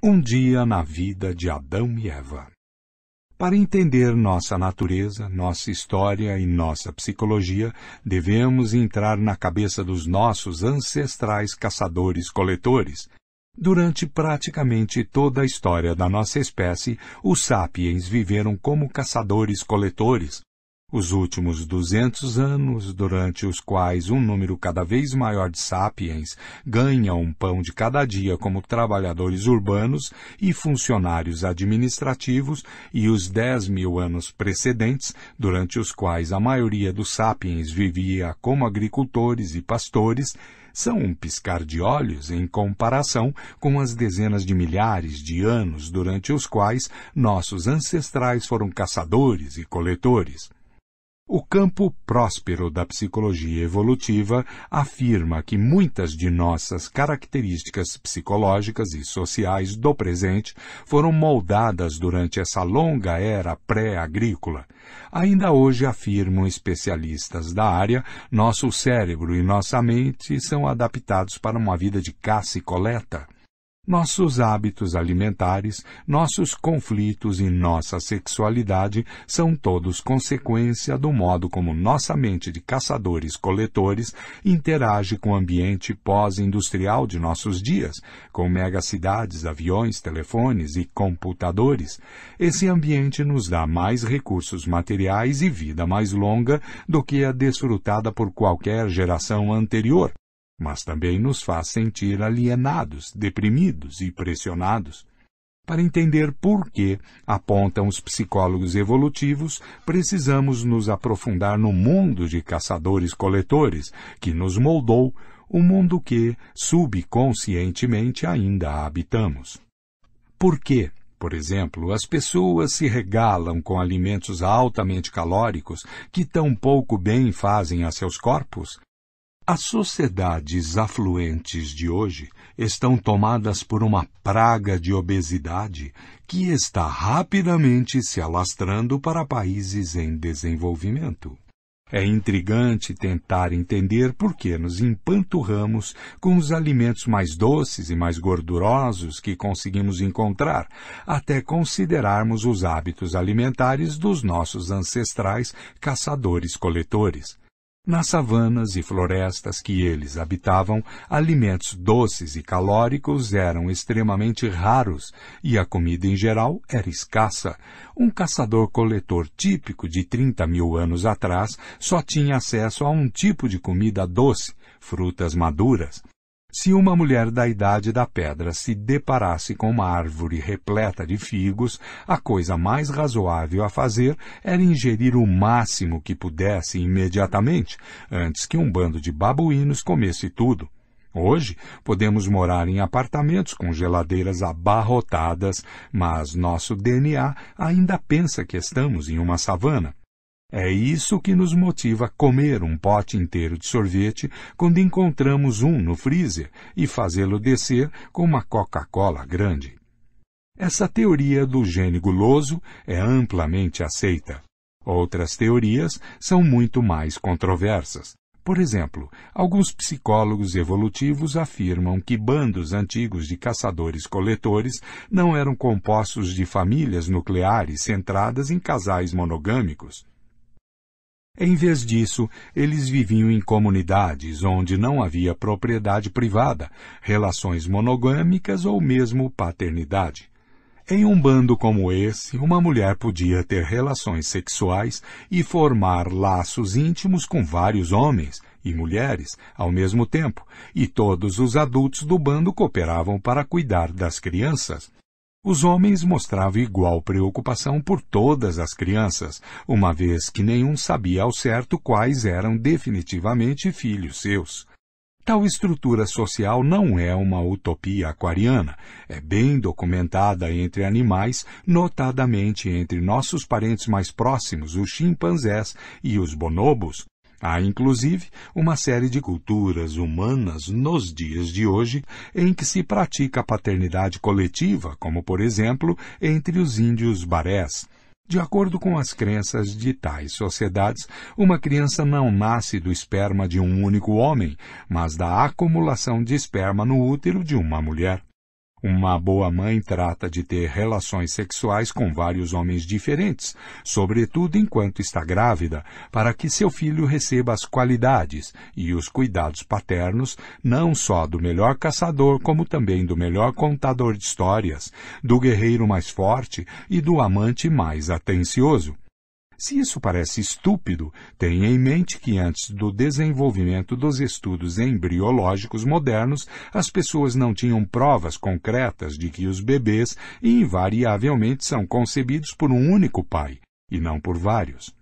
Um dia na vida de Adão e Eva. Para entender nossa natureza, nossa história e nossa psicologia, devemos entrar na cabeça dos nossos ancestrais caçadores-coletores. Durante praticamente toda a história da nossa espécie, os sapiens viveram como caçadores-coletores. Os últimos 200 anos, durante os quais um número cada vez maior de sapiens ganham um pão de cada dia como trabalhadores urbanos e funcionários administrativos, e os 10.000 anos precedentes, durante os quais a maioria dos sapiens vivia como agricultores e pastores, são um piscar de olhos em comparação com as dezenas de milhares de anos durante os quais nossos ancestrais foram caçadores e coletores. O campo próspero da psicologia evolutiva afirma que muitas de nossas características psicológicas e sociais do presente foram moldadas durante essa longa era pré-agrícola. Ainda hoje, afirmam especialistas da área, nosso cérebro e nossa mente são adaptados para uma vida de caça e coleta. Nossos hábitos alimentares, nossos conflitos e nossa sexualidade são todos consequência do modo como nossa mente de caçadores-coletores interage com o ambiente pós-industrial de nossos dias, com megacidades, aviões, telefones e computadores. Esse ambiente nos dá mais recursos materiais e vida mais longa do que a desfrutada por qualquer geração anterior, mas também nos faz sentir alienados, deprimidos e pressionados. Para entender por que, apontam os psicólogos evolutivos, precisamos nos aprofundar no mundo de caçadores-coletores, que nos moldou, o mundo que, subconscientemente, ainda habitamos. Por quê? Por exemplo, as pessoas se regalam com alimentos altamente calóricos que tão pouco bem fazem a seus corpos? As sociedades afluentes de hoje estão tomadas por uma praga de obesidade que está rapidamente se alastrando para países em desenvolvimento. É intrigante tentar entender por que nos empanturramos com os alimentos mais doces e mais gordurosos que conseguimos encontrar, até considerarmos os hábitos alimentares dos nossos ancestrais caçadores-coletores. Nas savanas e florestas que eles habitavam, alimentos doces e calóricos eram extremamente raros e a comida em geral era escassa. Um caçador-coletor típico de 30.000 anos atrás só tinha acesso a um tipo de comida doce, frutas maduras. Se uma mulher da idade da pedra se deparasse com uma árvore repleta de figos, a coisa mais razoável a fazer era ingerir o máximo que pudesse imediatamente, antes que um bando de babuínos comesse tudo. Hoje, podemos morar em apartamentos com geladeiras abarrotadas, mas nosso DNA ainda pensa que estamos em uma savana. É isso que nos motiva a comer um pote inteiro de sorvete quando encontramos um no freezer e fazê-lo descer com uma Coca-Cola grande. Essa teoria do gene guloso é amplamente aceita. Outras teorias são muito mais controversas. Por exemplo, alguns psicólogos evolutivos afirmam que bandos antigos de caçadores-coletores não eram compostos de famílias nucleares centradas em casais monogâmicos. Em vez disso, eles viviam em comunidades onde não havia propriedade privada, relações monogâmicas ou mesmo paternidade. Em um bando como esse, uma mulher podia ter relações sexuais e formar laços íntimos com vários homens e mulheres ao mesmo tempo, e todos os adultos do bando cooperavam para cuidar das crianças. Os homens mostravam igual preocupação por todas as crianças, uma vez que nenhum sabia ao certo quais eram definitivamente filhos seus. Tal estrutura social não é uma utopia aquariana, é bem documentada entre animais, notadamente entre nossos parentes mais próximos, os chimpanzés e os bonobos. Há, inclusive, uma série de culturas humanas nos dias de hoje em que se pratica a paternidade coletiva, como, por exemplo, entre os índios barés. De acordo com as crenças de tais sociedades, uma criança não nasce do esperma de um único homem, mas da acumulação de esperma no útero de uma mulher. Uma boa mãe trata de ter relações sexuais com vários homens diferentes, sobretudo enquanto está grávida, para que seu filho receba as qualidades e os cuidados paternos não só do melhor caçador, como também do melhor contador de histórias, do guerreiro mais forte e do amante mais atencioso. Se isso parece estúpido, tenha em mente que antes do desenvolvimento dos estudos embriológicos modernos, as pessoas não tinham provas concretas de que os bebês invariavelmente são concebidos por um único pai, e não por vários.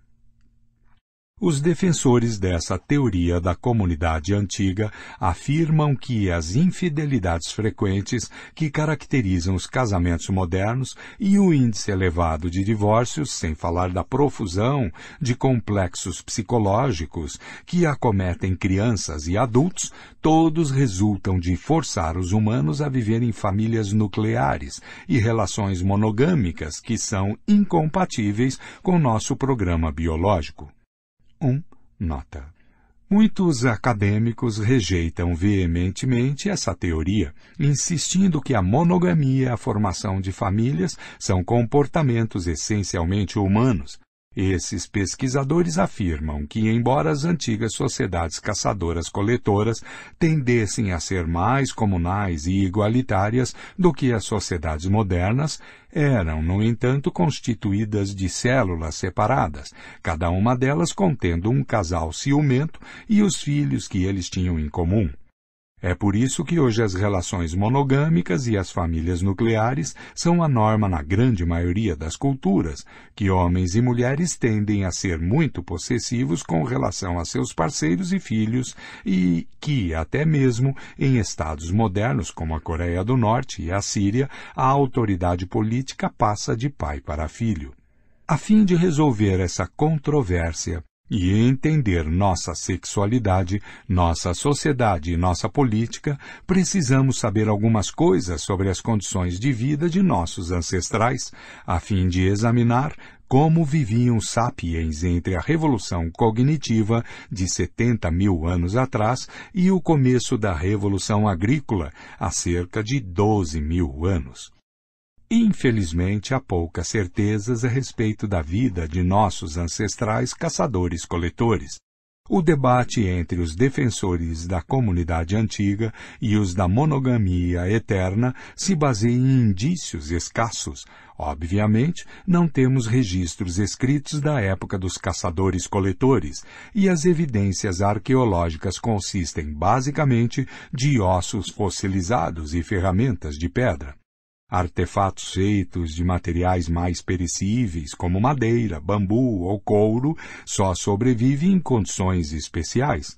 Os defensores dessa teoria da comunidade antiga afirmam que as infidelidades frequentes que caracterizam os casamentos modernos e o índice elevado de divórcios, sem falar da profusão de complexos psicológicos que acometem crianças e adultos, todos resultam de forçar os humanos a viver em famílias nucleares e relações monogâmicas que são incompatíveis com nosso programa biológico. Nota. Muitos acadêmicos rejeitam veementemente essa teoria, insistindo que a monogamia e a formação de famílias são comportamentos essencialmente humanos. Esses pesquisadores afirmam que, embora as antigas sociedades caçadoras-coletoras tendessem a ser mais comunais e igualitárias do que as sociedades modernas, eram, no entanto, constituídas de células separadas, cada uma delas contendo um casal ciumento e os filhos que eles tinham em comum. É por isso que hoje as relações monogâmicas e as famílias nucleares são a norma na grande maioria das culturas, que homens e mulheres tendem a ser muito possessivos com relação a seus parceiros e filhos e que, até mesmo em estados modernos como a Coreia do Norte e a Síria, a autoridade política passa de pai para filho. A fim de resolver essa controvérsia, e entender nossa sexualidade, nossa sociedade e nossa política, precisamos saber algumas coisas sobre as condições de vida de nossos ancestrais, a fim de examinar como viviam os sapiens entre a Revolução Cognitiva de 70 mil anos atrás e o começo da Revolução Agrícola, há cerca de 12 mil anos. Infelizmente, há poucas certezas a respeito da vida de nossos ancestrais caçadores-coletores. O debate entre os defensores da comunidade antiga e os da monogamia eterna se baseia em indícios escassos. Obviamente, não temos registros escritos da época dos caçadores-coletores, e as evidências arqueológicas consistem basicamente de ossos fossilizados e ferramentas de pedra. Artefatos feitos de materiais mais perecíveis, como madeira, bambu ou couro, só sobrevivem em condições especiais.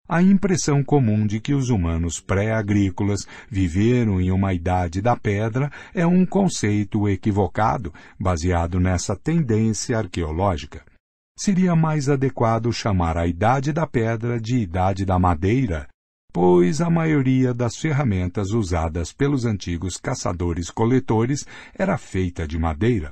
A impressão comum de que os humanos pré-agrícolas viveram em uma idade da pedra é um conceito equivocado, baseado nessa tendência arqueológica. Seria mais adequado chamar a idade da pedra de idade da madeira, pois a maioria das ferramentas usadas pelos antigos caçadores-coletores era feita de madeira.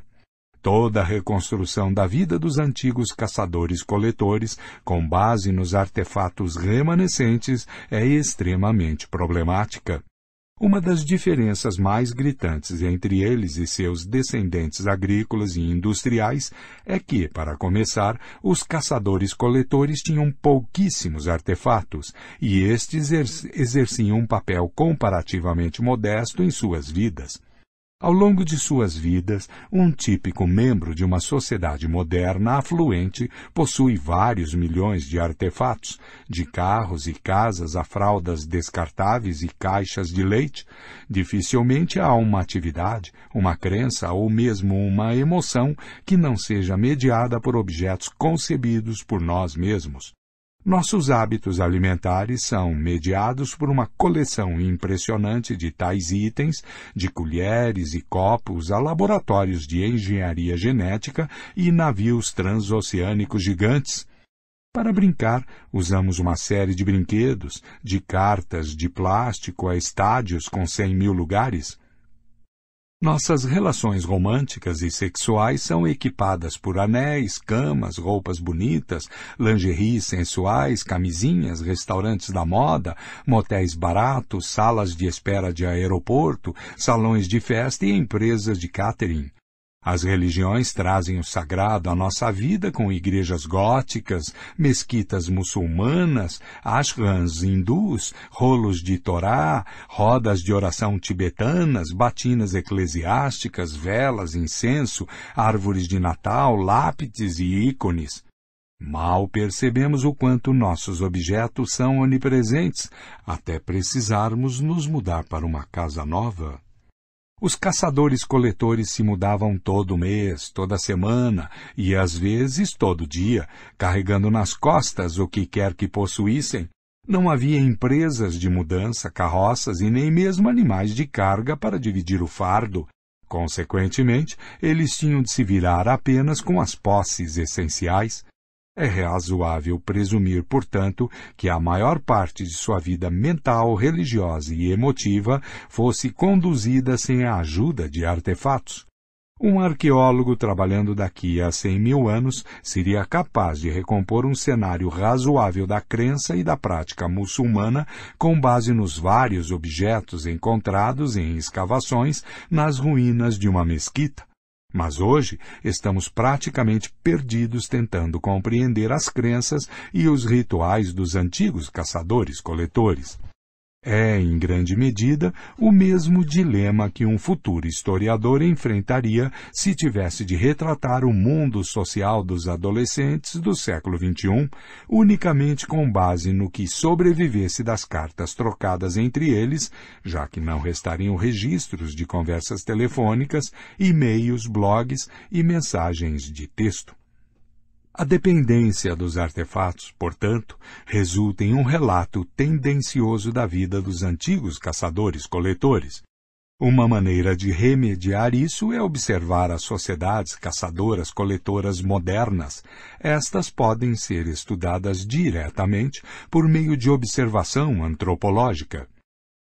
Toda a reconstrução da vida dos antigos caçadores-coletores, com base nos artefatos remanescentes, é extremamente problemática. Uma das diferenças mais gritantes entre eles e seus descendentes agrícolas e industriais é que, para começar, os caçadores-coletores tinham pouquíssimos artefatos e estes exerciam um papel comparativamente modesto em suas vidas. Ao longo de suas vidas, um típico membro de uma sociedade moderna afluente possui vários milhões de artefatos, de carros e casas a fraldas descartáveis e caixas de leite. Dificilmente há uma atividade, uma crença ou mesmo uma emoção que não seja mediada por objetos concebidos por nós mesmos. Nossos hábitos alimentares são mediados por uma coleção impressionante de tais itens, de colheres e copos a laboratórios de engenharia genética e navios transoceânicos gigantes. Para brincar, usamos uma série de brinquedos, de cartas de plástico a estádios com 100 mil lugares. Nossas relações românticas e sexuais são equipadas por anéis, camas, roupas bonitas, lingeries sensuais, camisinhas, restaurantes da moda, motéis baratos, salas de espera de aeroporto, salões de festa e empresas de catering. As religiões trazem o sagrado à nossa vida com igrejas góticas, mesquitas muçulmanas, ashrams hindus, rolos de Torá, rodas de oração tibetanas, batinas eclesiásticas, velas, incenso, árvores de Natal, lápides e ícones. Mal percebemos o quanto nossos objetos são onipresentes, até precisarmos nos mudar para uma casa nova. Os caçadores-coletores se mudavam todo mês, toda semana e, às vezes, todo dia, carregando nas costas o que quer que possuíssem. Não havia empresas de mudança, carroças e nem mesmo animais de carga para dividir o fardo. Consequentemente, eles tinham de se virar apenas com as posses essenciais. É razoável presumir, portanto, que a maior parte de sua vida mental, religiosa e emotiva fosse conduzida sem a ajuda de artefatos. Um arqueólogo trabalhando daqui a 100.000 anos seria capaz de recompor um cenário razoável da crença e da prática muçulmana com base nos vários objetos encontrados em escavações nas ruínas de uma mesquita. Mas hoje estamos praticamente perdidos tentando compreender as crenças e os rituais dos antigos caçadores-coletores. É, em grande medida, o mesmo dilema que um futuro historiador enfrentaria se tivesse de retratar o mundo social dos adolescentes do século XXI, unicamente com base no que sobrevivesse das cartas trocadas entre eles, já que não restariam registros de conversas telefônicas, e-mails, blogs e mensagens de texto. A dependência dos artefatos, portanto, resulta em um relato tendencioso da vida dos antigos caçadores-coletores. Uma maneira de remediar isso é observar as sociedades caçadoras-coletoras modernas. Estas podem ser estudadas diretamente por meio de observação antropológica.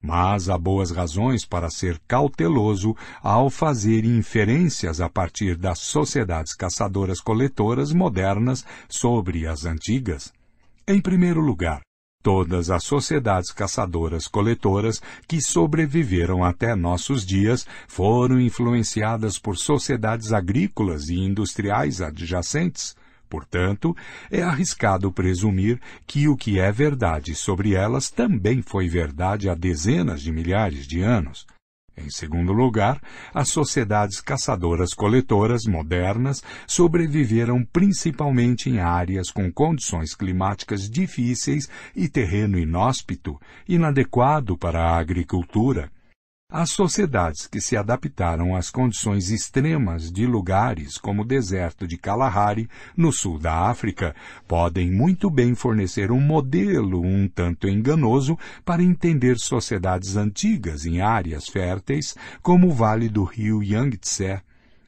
Mas há boas razões para ser cauteloso ao fazer inferências a partir das sociedades caçadoras-coletoras modernas sobre as antigas. Em primeiro lugar, todas as sociedades caçadoras-coletoras que sobreviveram até nossos dias foram influenciadas por sociedades agrícolas e industriais adjacentes. Portanto, é arriscado presumir que o que é verdade sobre elas também foi verdade há dezenas de milhares de anos. Em segundo lugar, as sociedades caçadoras-coletoras modernas sobreviveram principalmente em áreas com condições climáticas difíceis e terreno inóspito, inadequado para a agricultura. As sociedades que se adaptaram às condições extremas de lugares como o deserto de Kalahari, no sul da África, podem muito bem fornecer um modelo um tanto enganoso para entender sociedades antigas em áreas férteis, como o vale do rio Yangtze.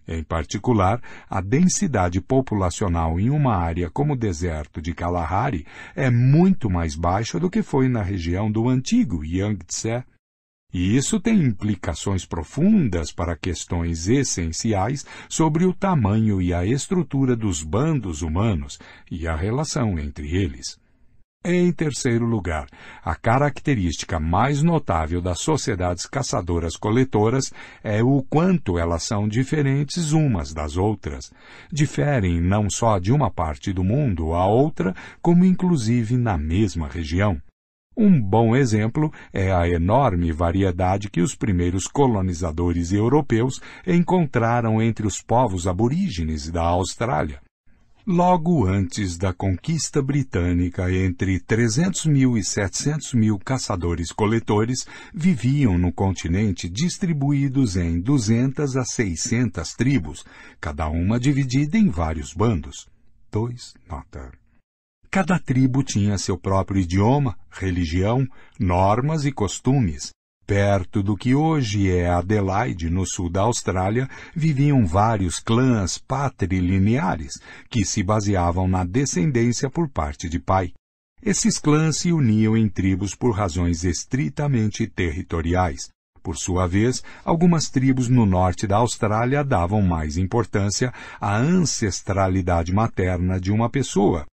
Em particular, a densidade populacional em uma área como o deserto de Kalahari é muito mais baixa do que foi na região do antigo Yangtze. E isso tem implicações profundas para questões essenciais sobre o tamanho e a estrutura dos bandos humanos e a relação entre eles. Em terceiro lugar, a característica mais notável das sociedades caçadoras-coletoras é o quanto elas são diferentes umas das outras. Diferem não só de uma parte do mundo a outra, como inclusive na mesma região. Um bom exemplo é a enorme variedade que os primeiros colonizadores europeus encontraram entre os povos aborígenes da Austrália. Logo antes da conquista britânica, entre 300.000 e 700.000 caçadores-coletores viviam no continente distribuídos em 200 a 600 tribos, cada uma dividida em vários bandos. 2. Nota. Cada tribo tinha seu próprio idioma, religião, normas e costumes. Perto do que hoje é Adelaide, no sul da Austrália, viviam vários clãs patrilineares, que se baseavam na descendência por parte de pai. Esses clãs se uniam em tribos por razões estritamente territoriais. Por sua vez, algumas tribos no norte da Austrália davam mais importância à ancestralidade materna de uma pessoa,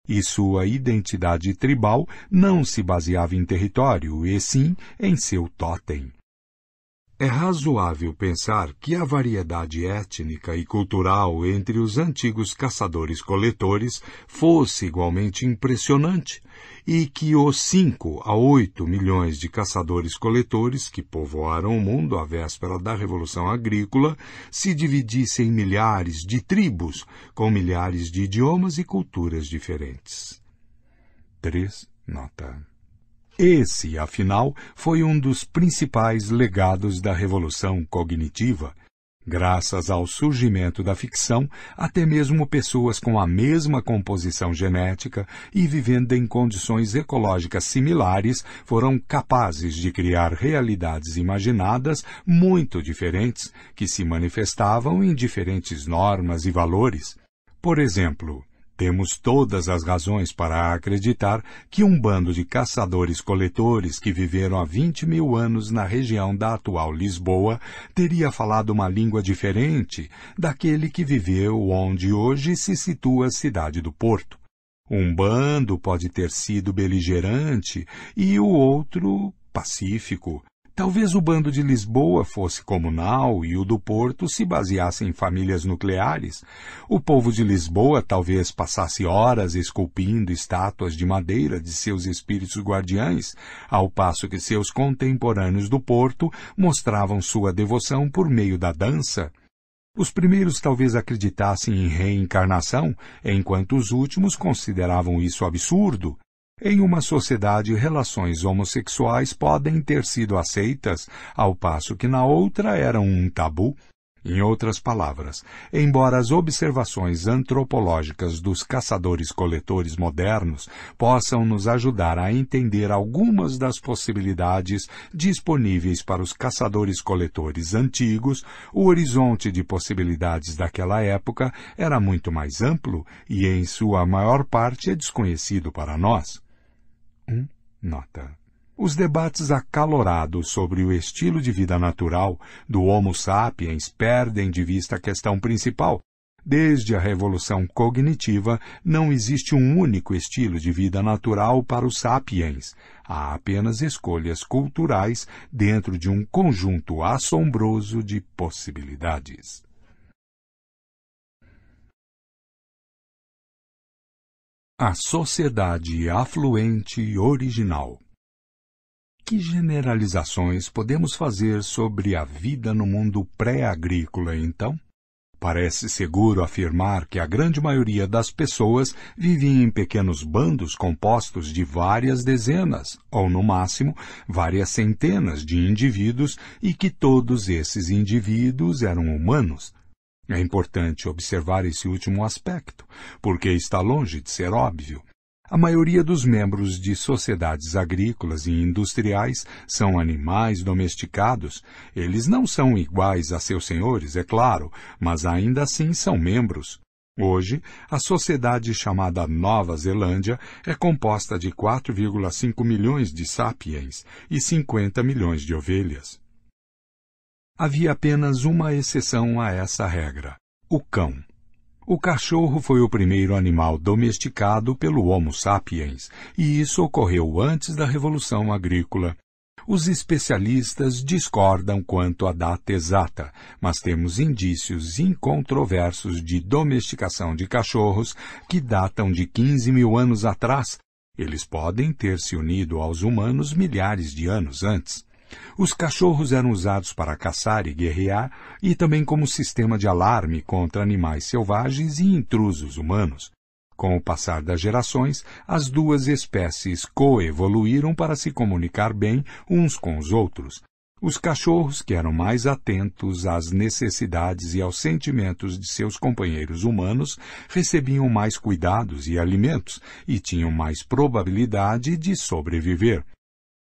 e sua identidade tribal não se baseava em território, e sim em seu totem. É razoável pensar que a variedade étnica e cultural entre os antigos caçadores-coletores fosse igualmente impressionante e que os 5 a 8 milhões de caçadores-coletores que povoaram o mundo à véspera da Revolução Agrícola se dividissem em milhares de tribos com milhares de idiomas e culturas diferentes. 3. Nota. Esse, afinal, foi um dos principais legados da Revolução Cognitiva. Graças ao surgimento da ficção, até mesmo pessoas com a mesma composição genética e vivendo em condições ecológicas similares foram capazes de criar realidades imaginadas muito diferentes, que se manifestavam em diferentes normas e valores. Por exemplo, temos todas as razões para acreditar que um bando de caçadores-coletores que viveram há 20 mil anos na região da atual Lisboa teria falado uma língua diferente daquele que viveu onde hoje se situa a cidade do Porto. Um bando pode ter sido beligerante e o outro pacífico. Talvez o bando de Lisboa fosse comunal e o do Porto se baseasse em famílias nucleares. O povo de Lisboa talvez passasse horas esculpindo estátuas de madeira de seus espíritos guardiães, ao passo que seus contemporâneos do Porto mostravam sua devoção por meio da dança. Os primeiros talvez acreditassem em reencarnação, enquanto os últimos consideravam isso absurdo. Em uma sociedade, relações homossexuais podem ter sido aceitas, ao passo que na outra eram um tabu. Em outras palavras, embora as observações antropológicas dos caçadores-coletores modernos possam nos ajudar a entender algumas das possibilidades disponíveis para os caçadores-coletores antigos, o horizonte de possibilidades daquela época era muito mais amplo e, em sua maior parte, é desconhecido para nós. Nota. Os debates acalorados sobre o estilo de vida natural do Homo sapiens perdem de vista a questão principal. Desde a Revolução Cognitiva, não existe um único estilo de vida natural para os sapiens. Há apenas escolhas culturais dentro de um conjunto assombroso de possibilidades. A sociedade afluente original. Que generalizações podemos fazer sobre a vida no mundo pré-agrícola, então? Parece seguro afirmar que a grande maioria das pessoas vivia em pequenos bandos compostos de várias dezenas, ou no máximo, várias centenas de indivíduos e que todos esses indivíduos eram humanos. É importante observar esse último aspecto, porque está longe de ser óbvio. A maioria dos membros de sociedades agrícolas e industriais são animais domesticados. Eles não são iguais a seus senhores, é claro, mas ainda assim são membros. Hoje, a sociedade chamada Nova Zelândia é composta de 4,5 milhões de sapiens e 50 milhões de ovelhas. Havia apenas uma exceção a essa regra: o cão. O cachorro foi o primeiro animal domesticado pelo Homo sapiens, e isso ocorreu antes da Revolução Agrícola. Os especialistas discordam quanto à data exata, mas temos indícios incontroversos de domesticação de cachorros que datam de 15 mil anos atrás. Eles podem ter se unido aos humanos milhares de anos antes. Os cachorros eram usados para caçar e guerrear e também como sistema de alarme contra animais selvagens e intrusos humanos. Com o passar das gerações, as duas espécies coevoluíram para se comunicar bem uns com os outros. Os cachorros, que eram mais atentos às necessidades e aos sentimentos de seus companheiros humanos, recebiam mais cuidados e alimentos e tinham mais probabilidade de sobreviver.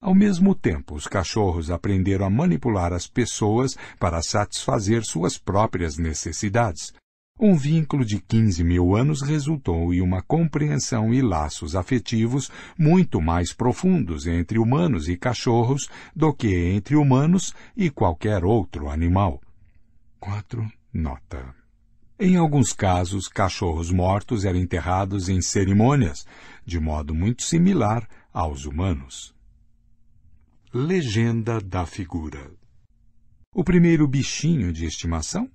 Ao mesmo tempo, os cachorros aprenderam a manipular as pessoas para satisfazer suas próprias necessidades. Um vínculo de 15 mil anos resultou em uma compreensão e laços afetivos muito mais profundos entre humanos e cachorros do que entre humanos e qualquer outro animal. 4. Nota. Em alguns casos, cachorros mortos eram enterrados em cerimônias, de modo muito similar aos humanos. Legenda da figura. O primeiro bichinho de estimação?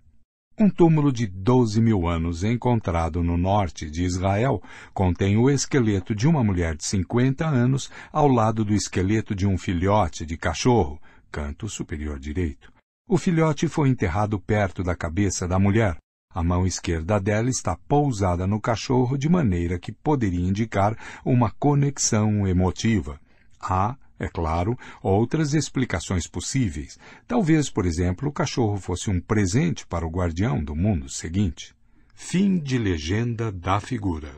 Um túmulo de 12 mil anos encontrado no norte de Israel contém o esqueleto de uma mulher de 50 anos ao lado do esqueleto de um filhote de cachorro, canto superior direito. O filhote foi enterrado perto da cabeça da mulher. A mão esquerda dela está pousada no cachorro de maneira que poderia indicar uma conexão emotiva. Há, é claro, outras explicações possíveis. Talvez, por exemplo, o cachorro fosse um presente para o guardião do mundo seguinte. Fim de legenda da figura.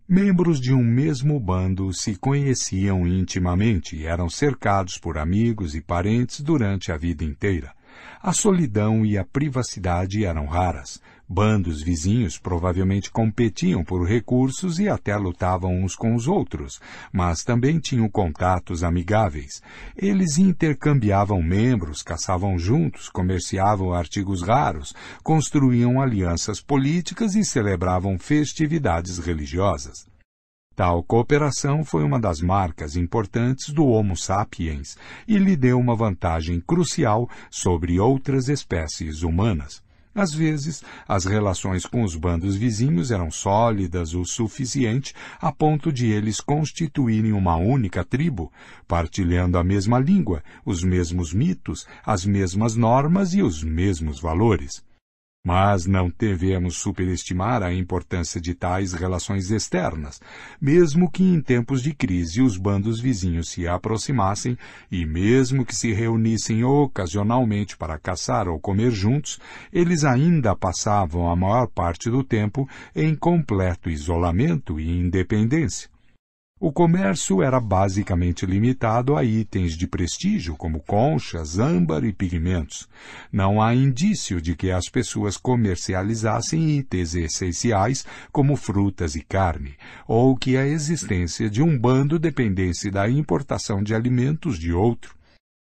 Membros de um mesmo bando se conheciam intimamente e eram cercados por amigos e parentes durante a vida inteira. A solidão e a privacidade eram raras. Bandos vizinhos provavelmente competiam por recursos e até lutavam uns com os outros, mas também tinham contatos amigáveis. Eles intercambiavam membros, caçavam juntos, comerciavam artigos raros, construíam alianças políticas e celebravam festividades religiosas. Tal cooperação foi uma das marcas importantes do Homo sapiens e lhe deu uma vantagem crucial sobre outras espécies humanas. Às vezes, as relações com os bandos vizinhos eram sólidas o suficiente a ponto de eles constituírem uma única tribo, partilhando a mesma língua, os mesmos mitos, as mesmas normas e os mesmos valores. Mas não devemos superestimar a importância de tais relações externas, mesmo que em tempos de crise os bandos vizinhos se aproximassem e mesmo que se reunissem ocasionalmente para caçar ou comer juntos, eles ainda passavam a maior parte do tempo em completo isolamento e independência. O comércio era basicamente limitado a itens de prestígio, como conchas, âmbar e pigmentos. Não há indício de que as pessoas comercializassem itens essenciais, como frutas e carne, ou que a existência de um bando dependesse da importação de alimentos de outro.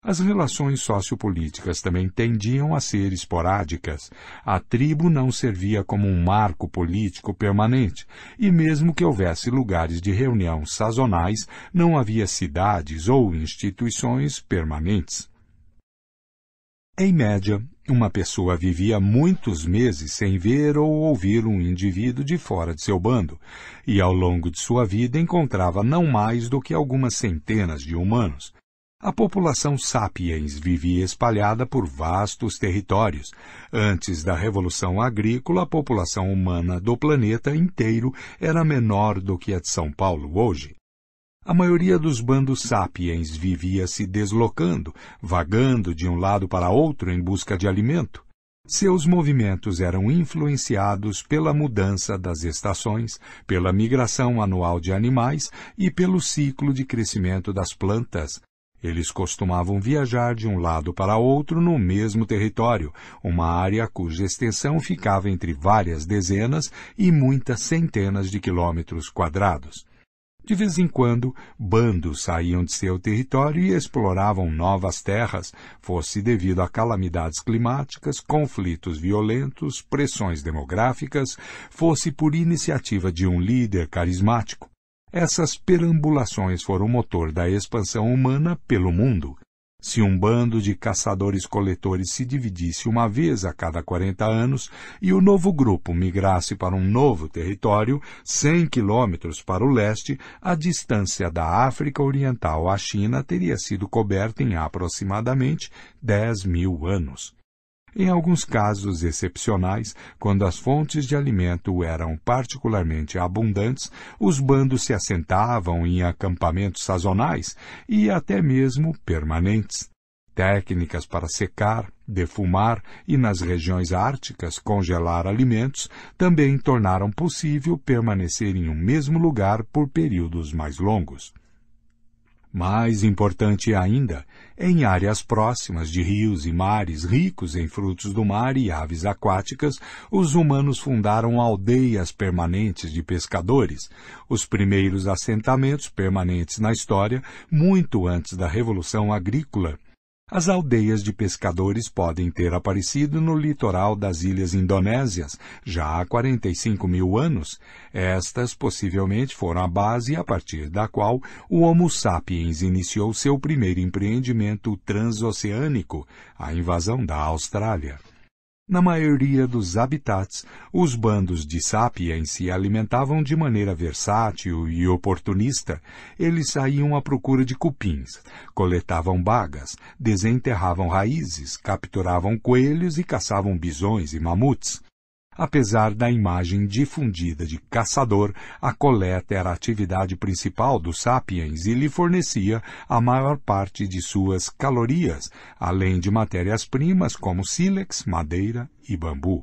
As relações sociopolíticas também tendiam a ser esporádicas. A tribo não servia como um marco político permanente, e mesmo que houvesse lugares de reunião sazonais, não havia cidades ou instituições permanentes. Em média, uma pessoa vivia muitos meses sem ver ou ouvir um indivíduo de fora de seu bando, e ao longo de sua vida encontrava não mais do que algumas centenas de humanos. A população sapiens vivia espalhada por vastos territórios. Antes da Revolução Agrícola, a população humana do planeta inteiro era menor do que a de São Paulo hoje. A maioria dos bandos sapiens vivia se deslocando, vagando de um lado para outro em busca de alimento. Seus movimentos eram influenciados pela mudança das estações, pela migração anual de animais e pelo ciclo de crescimento das plantas. Eles costumavam viajar de um lado para outro no mesmo território, uma área cuja extensão ficava entre várias dezenas e muitas centenas de quilômetros quadrados. De vez em quando, bandos saíam de seu território e exploravam novas terras, fosse devido a calamidades climáticas, conflitos violentos, pressões demográficas, fosse por iniciativa de um líder carismático. Essas perambulações foram o motor da expansão humana pelo mundo. Se um bando de caçadores-coletores se dividisse uma vez a cada 40 anos e o novo grupo migrasse para um novo território, 100 quilômetros para o leste, a distância da África Oriental à China teria sido coberta em aproximadamente 10 mil anos. Em alguns casos excepcionais, quando as fontes de alimento eram particularmente abundantes, os bandos se assentavam em acampamentos sazonais e até mesmo permanentes. Técnicas para secar, defumar e, nas regiões árticas, congelar alimentos também tornaram possível permanecer em um mesmo lugar por períodos mais longos. Mais importante ainda, em áreas próximas de rios e mares ricos em frutos do mar e aves aquáticas, os humanos fundaram aldeias permanentes de pescadores, os primeiros assentamentos permanentes na história, muito antes da Revolução Agrícola. As aldeias de pescadores podem ter aparecido no litoral das ilhas indonésias, já há 45 mil anos. Estas possivelmente foram a base a partir da qual o Homo sapiens iniciou seu primeiro empreendimento transoceânico, a invasão da Austrália. Na maioria dos habitats, os bandos de sapiens se alimentavam de maneira versátil e oportunista. Eles saíam à procura de cupins, coletavam bagas, desenterravam raízes, capturavam coelhos e caçavam bisões e mamutes. Apesar da imagem difundida de caçador, a coleta era a atividade principal dos sapiens e lhe fornecia a maior parte de suas calorias, além de matérias-primas como sílex, madeira e bambu.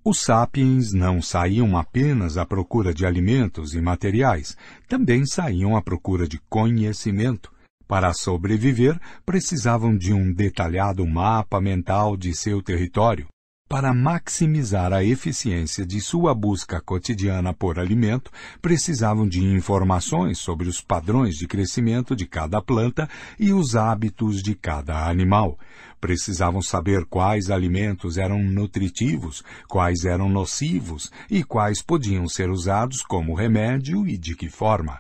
Os sapiens não saíam apenas à procura de alimentos e materiais, também saíam à procura de conhecimento. Para sobreviver, precisavam de um detalhado mapa mental de seu território. Para maximizar a eficiência de sua busca cotidiana por alimento, precisavam de informações sobre os padrões de crescimento de cada planta e os hábitos de cada animal. Precisavam saber quais alimentos eram nutritivos, quais eram nocivos e quais podiam ser usados como remédio e de que forma.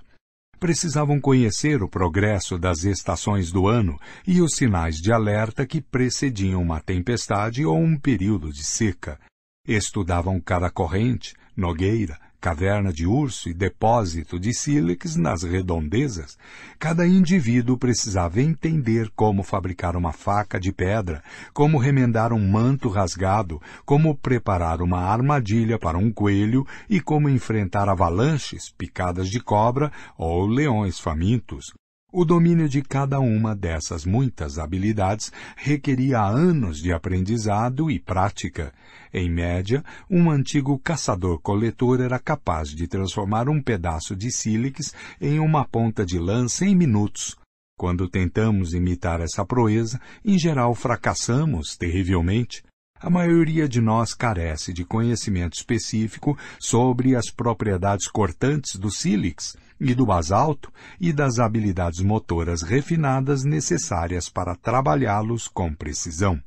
Precisavam conhecer o progresso das estações do ano e os sinais de alerta que precediam uma tempestade ou um período de seca. Estudavam cada corrente, nogueira, caverna de urso e depósito de sílex nas redondezas. Cada indivíduo precisava entender como fabricar uma faca de pedra, como remendar um manto rasgado, como preparar uma armadilha para um coelho e como enfrentar avalanches, picadas de cobra ou leões famintos. O domínio de cada uma dessas muitas habilidades requeria anos de aprendizado e prática. Em média, um antigo caçador-coletor era capaz de transformar um pedaço de sílex em uma ponta de lança em minutos. Quando tentamos imitar essa proeza, em geral fracassamos terrivelmente. A maioria de nós carece de conhecimento específico sobre as propriedades cortantes do sílex e do basalto e das habilidades motoras refinadas necessárias para trabalhá-los com precisão.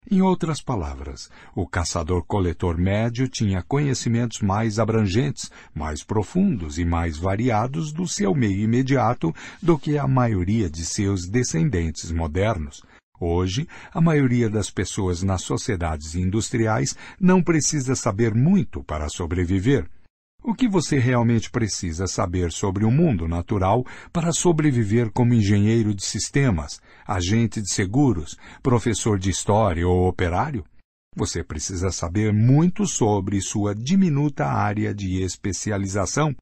Em outras palavras, o caçador-coletor médio tinha conhecimentos mais abrangentes, mais profundos e mais variados do seu meio imediato do que a maioria de seus descendentes modernos. Hoje, a maioria das pessoas nas sociedades industriais não precisa saber muito para sobreviver. O que você realmente precisa saber sobre o mundo natural para sobreviver como engenheiro de sistemas, agente de seguros, professor de história ou operário? Você precisa saber muito sobre sua diminuta área de especialização.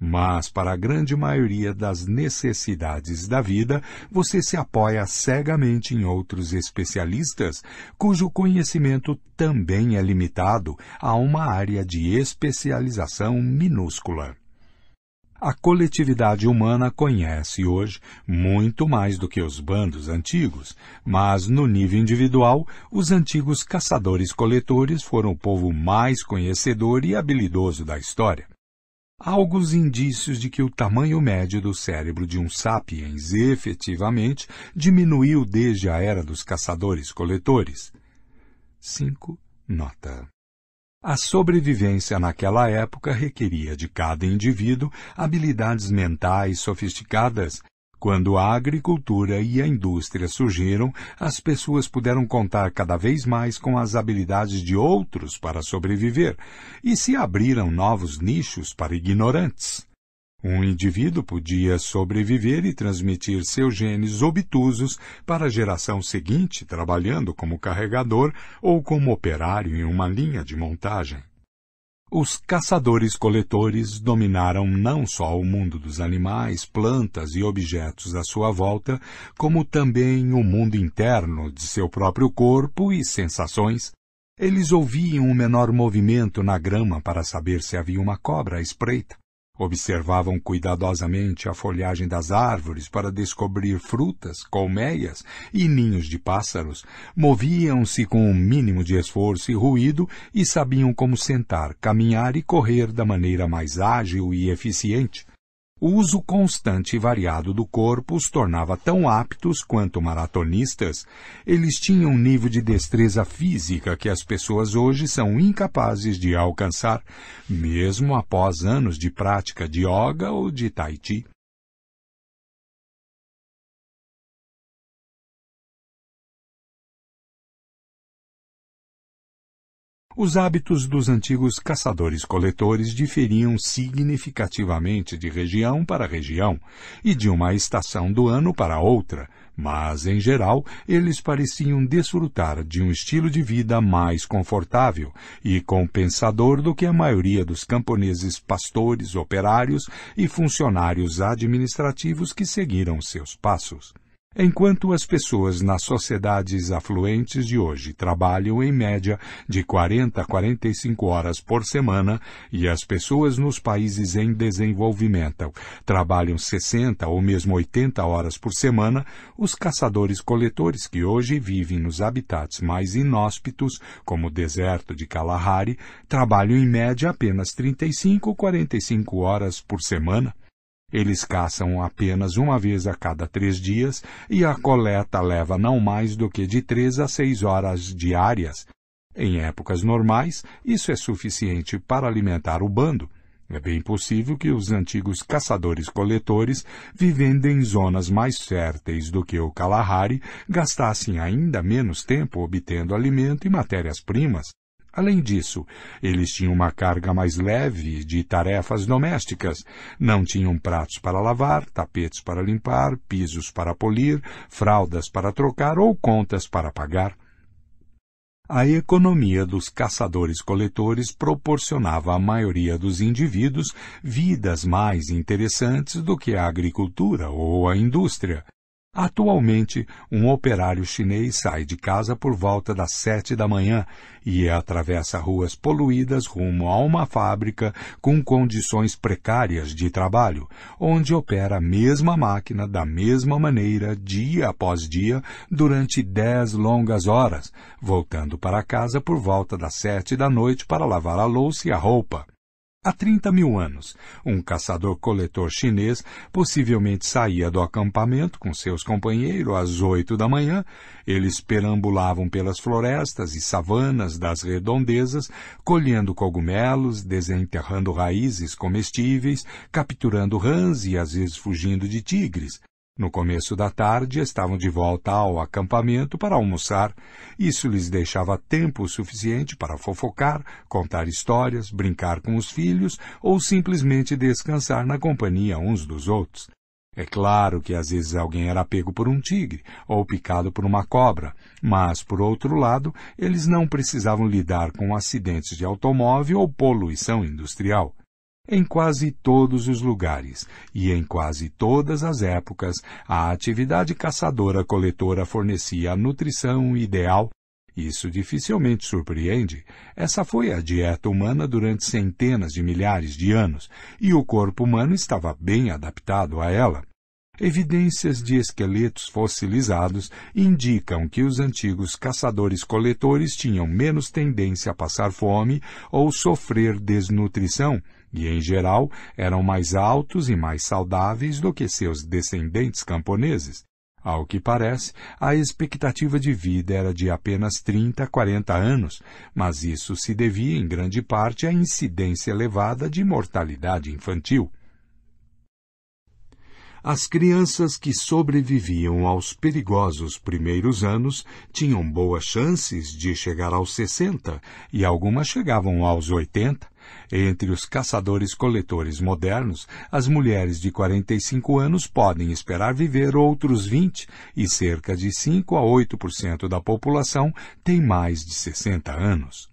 Mas, para a grande maioria das necessidades da vida, você se apoia cegamente em outros especialistas, cujo conhecimento também é limitado a uma área de especialização minúscula. A coletividade humana conhece hoje muito mais do que os bandos antigos, mas no nível individual, os antigos caçadores-coletores foram o povo mais conhecedor e habilidoso da história. Há alguns indícios de que o tamanho médio do cérebro de um sapiens efetivamente diminuiu desde a era dos caçadores-coletores. 5. Nota. A sobrevivência naquela época requeria de cada indivíduo habilidades mentais sofisticadas. Quando a agricultura e a indústria surgiram, as pessoas puderam contar cada vez mais com as habilidades de outros para sobreviver, e se abriram novos nichos para ignorantes. Um indivíduo podia sobreviver e transmitir seus genes obtusos para a geração seguinte, trabalhando como carregador ou como operário em uma linha de montagem. Os caçadores-coletores dominaram não só o mundo dos animais, plantas e objetos à sua volta, como também o mundo interno de seu próprio corpo e sensações. Eles ouviam o menor movimento na grama para saber se havia uma cobra à espreita. Observavam cuidadosamente a folhagem das árvores para descobrir frutas, colmeias e ninhos de pássaros, moviam-se com um mínimo de esforço e ruído e sabiam como sentar, caminhar e correr da maneira mais ágil e eficiente. O uso constante e variado do corpo os tornava tão aptos quanto maratonistas. Eles tinham um nível de destreza física que as pessoas hoje são incapazes de alcançar, mesmo após anos de prática de yoga ou de tai chi. Os hábitos dos antigos caçadores-coletores diferiam significativamente de região para região e de uma estação do ano para outra, mas, em geral, eles pareciam desfrutar de um estilo de vida mais confortável e compensador do que a maioria dos camponeses pastores, operários e funcionários administrativos que seguiram seus passos. Enquanto as pessoas nas sociedades afluentes de hoje trabalham em média de 40 a 45 horas por semana e as pessoas nos países em desenvolvimento trabalham 60 ou mesmo 80 horas por semana, os caçadores-coletores que hoje vivem nos habitats mais inóspitos, como o deserto de Kalahari, trabalham em média apenas 35 ou 45 horas por semana. Eles caçam apenas uma vez a cada 3 dias e a coleta leva não mais do que de 3 a 6 horas diárias. Em épocas normais, isso é suficiente para alimentar o bando. É bem possível que os antigos caçadores-coletores, vivendo em zonas mais férteis do que o Kalahari, gastassem ainda menos tempo obtendo alimento e matérias-primas. Além disso, eles tinham uma carga mais leve de tarefas domésticas. Não tinham pratos para lavar, tapetes para limpar, pisos para polir, fraldas para trocar ou contas para pagar. A economia dos caçadores-coletores proporcionava à maioria dos indivíduos vidas mais interessantes do que a agricultura ou a indústria. Atualmente, um operário chinês sai de casa por volta das 7 da manhã e atravessa ruas poluídas rumo a uma fábrica com condições precárias de trabalho, onde opera a mesma máquina da mesma maneira dia após dia durante 10 longas horas, voltando para casa por volta das 7 da noite para lavar a louça e a roupa. Há 30 mil anos, um caçador-coletor chinês possivelmente saía do acampamento com seus companheiros às 8 da manhã. Eles perambulavam pelas florestas e savanas das redondezas, colhendo cogumelos, desenterrando raízes comestíveis, capturando rãs e às vezes fugindo de tigres. No começo da tarde, estavam de volta ao acampamento para almoçar. Isso lhes deixava tempo suficiente para fofocar, contar histórias, brincar com os filhos ou simplesmente descansar na companhia uns dos outros. É claro que às vezes alguém era pego por um tigre ou picado por uma cobra, mas, por outro lado, eles não precisavam lidar com acidentes de automóvel ou poluição industrial. Em quase todos os lugares e em quase todas as épocas, a atividade caçadora-coletora fornecia a nutrição ideal. Isso dificilmente surpreende. Essa foi a dieta humana durante centenas de milhares de anos, e o corpo humano estava bem adaptado a ela. Evidências de esqueletos fossilizados indicam que os antigos caçadores-coletores tinham menos tendência a passar fome ou sofrer desnutrição, e, em geral, eram mais altos e mais saudáveis do que seus descendentes camponeses. Ao que parece, a expectativa de vida era de apenas 30 a 40 anos, mas isso se devia em grande parte à incidência elevada de mortalidade infantil. As crianças que sobreviviam aos perigosos primeiros anos tinham boas chances de chegar aos 60 e algumas chegavam aos 80. Entre os caçadores-coletores modernos, as mulheres de 45 anos podem esperar viver outros 20 e cerca de 5 a 8% da população tem mais de 60 anos.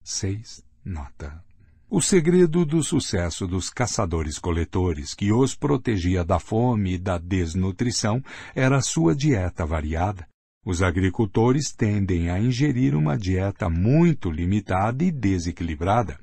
6. Nota. O segredo do sucesso dos caçadores-coletores, que os protegia da fome e da desnutrição, era a sua dieta variada. Os agricultores tendem a ingerir uma dieta muito limitada e desequilibrada,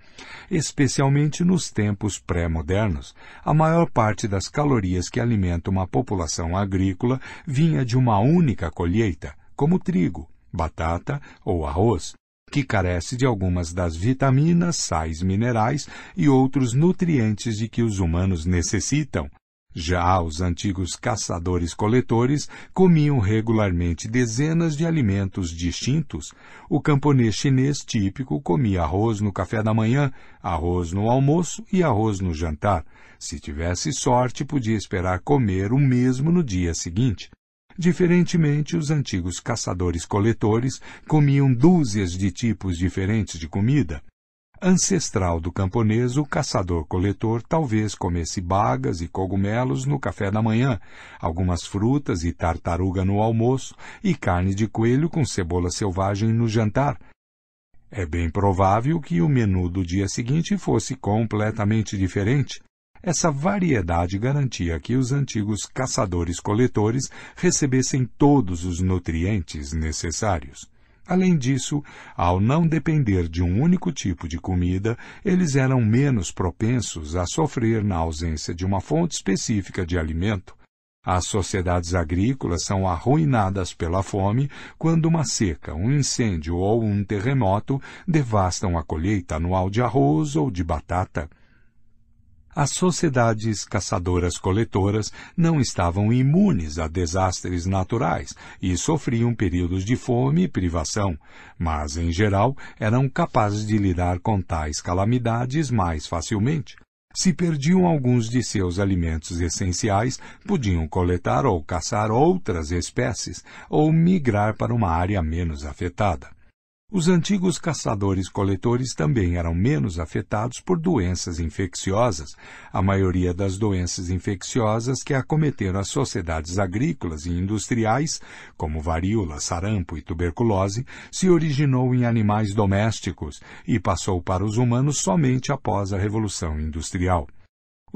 especialmente nos tempos pré-modernos. A maior parte das calorias que alimentam uma população agrícola vinha de uma única colheita, como trigo, batata ou arroz, que carece de algumas das vitaminas, sais minerais e outros nutrientes de que os humanos necessitam. Já os antigos caçadores-coletores comiam regularmente dezenas de alimentos distintos. O camponês chinês típico comia arroz no café da manhã, arroz no almoço e arroz no jantar. Se tivesse sorte, podia esperar comer o mesmo no dia seguinte. Diferentemente, os antigos caçadores-coletores comiam dúzias de tipos diferentes de comida. Ancestral do camponês, o caçador-coletor talvez comesse bagas e cogumelos no café da manhã, algumas frutas e tartaruga no almoço e carne de coelho com cebola selvagem no jantar. É bem provável que o menu do dia seguinte fosse completamente diferente. Essa variedade garantia que os antigos caçadores-coletores recebessem todos os nutrientes necessários. Além disso, ao não depender de um único tipo de comida, eles eram menos propensos a sofrer na ausência de uma fonte específica de alimento. As sociedades agrícolas são arruinadas pela fome quando uma seca, um incêndio ou um terremoto devastam a colheita anual de arroz ou de batata. As sociedades caçadoras-coletoras não estavam imunes a desastres naturais e sofriam períodos de fome e privação, mas, em geral, eram capazes de lidar com tais calamidades mais facilmente. Se perdiam alguns de seus alimentos essenciais, podiam coletar ou caçar outras espécies ou migrar para uma área menos afetada. Os antigos caçadores-coletores também eram menos afetados por doenças infecciosas. A maioria das doenças infecciosas que acometeram as sociedades agrícolas e industriais, como varíola, sarampo e tuberculose, se originou em animais domésticos e passou para os humanos somente após a Revolução Industrial.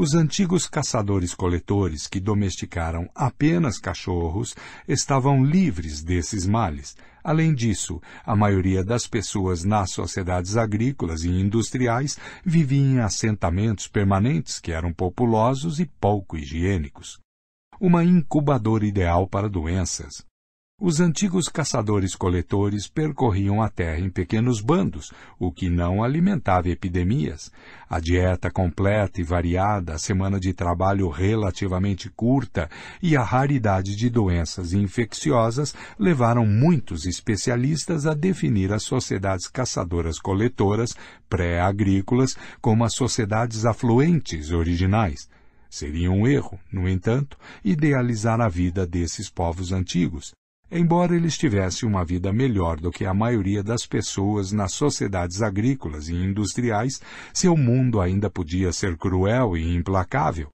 Os antigos caçadores-coletores que domesticaram apenas cachorros estavam livres desses males. Além disso, a maioria das pessoas nas sociedades agrícolas e industriais vivia em assentamentos permanentes que eram populosos e pouco higiênicos. Uma incubadora ideal para doenças. Os antigos caçadores-coletores percorriam a terra em pequenos bandos, o que não alimentava epidemias. A dieta completa e variada, a semana de trabalho relativamente curta e a raridade de doenças infecciosas levaram muitos especialistas a definir as sociedades caçadoras-coletoras pré-agrícolas como as sociedades afluentes originais. Seria um erro, no entanto, idealizar a vida desses povos antigos. Embora eles tivessem uma vida melhor do que a maioria das pessoas nas sociedades agrícolas e industriais, seu mundo ainda podia ser cruel e implacável.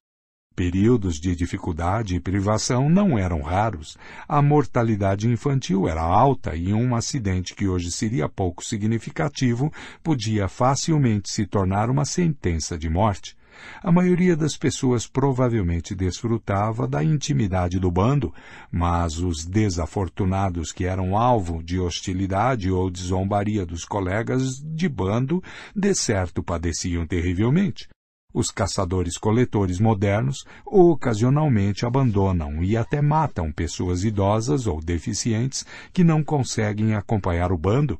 Períodos de dificuldade e privação não eram raros. A mortalidade infantil era alta e um acidente que hoje seria pouco significativo podia facilmente se tornar uma sentença de morte. A maioria das pessoas provavelmente desfrutava da intimidade do bando, mas os desafortunados que eram alvo de hostilidade ou de zombaria dos colegas de bando, de certo padeciam terrivelmente. Os caçadores-coletores modernos ocasionalmente abandonam e até matam pessoas idosas ou deficientes que não conseguem acompanhar o bando.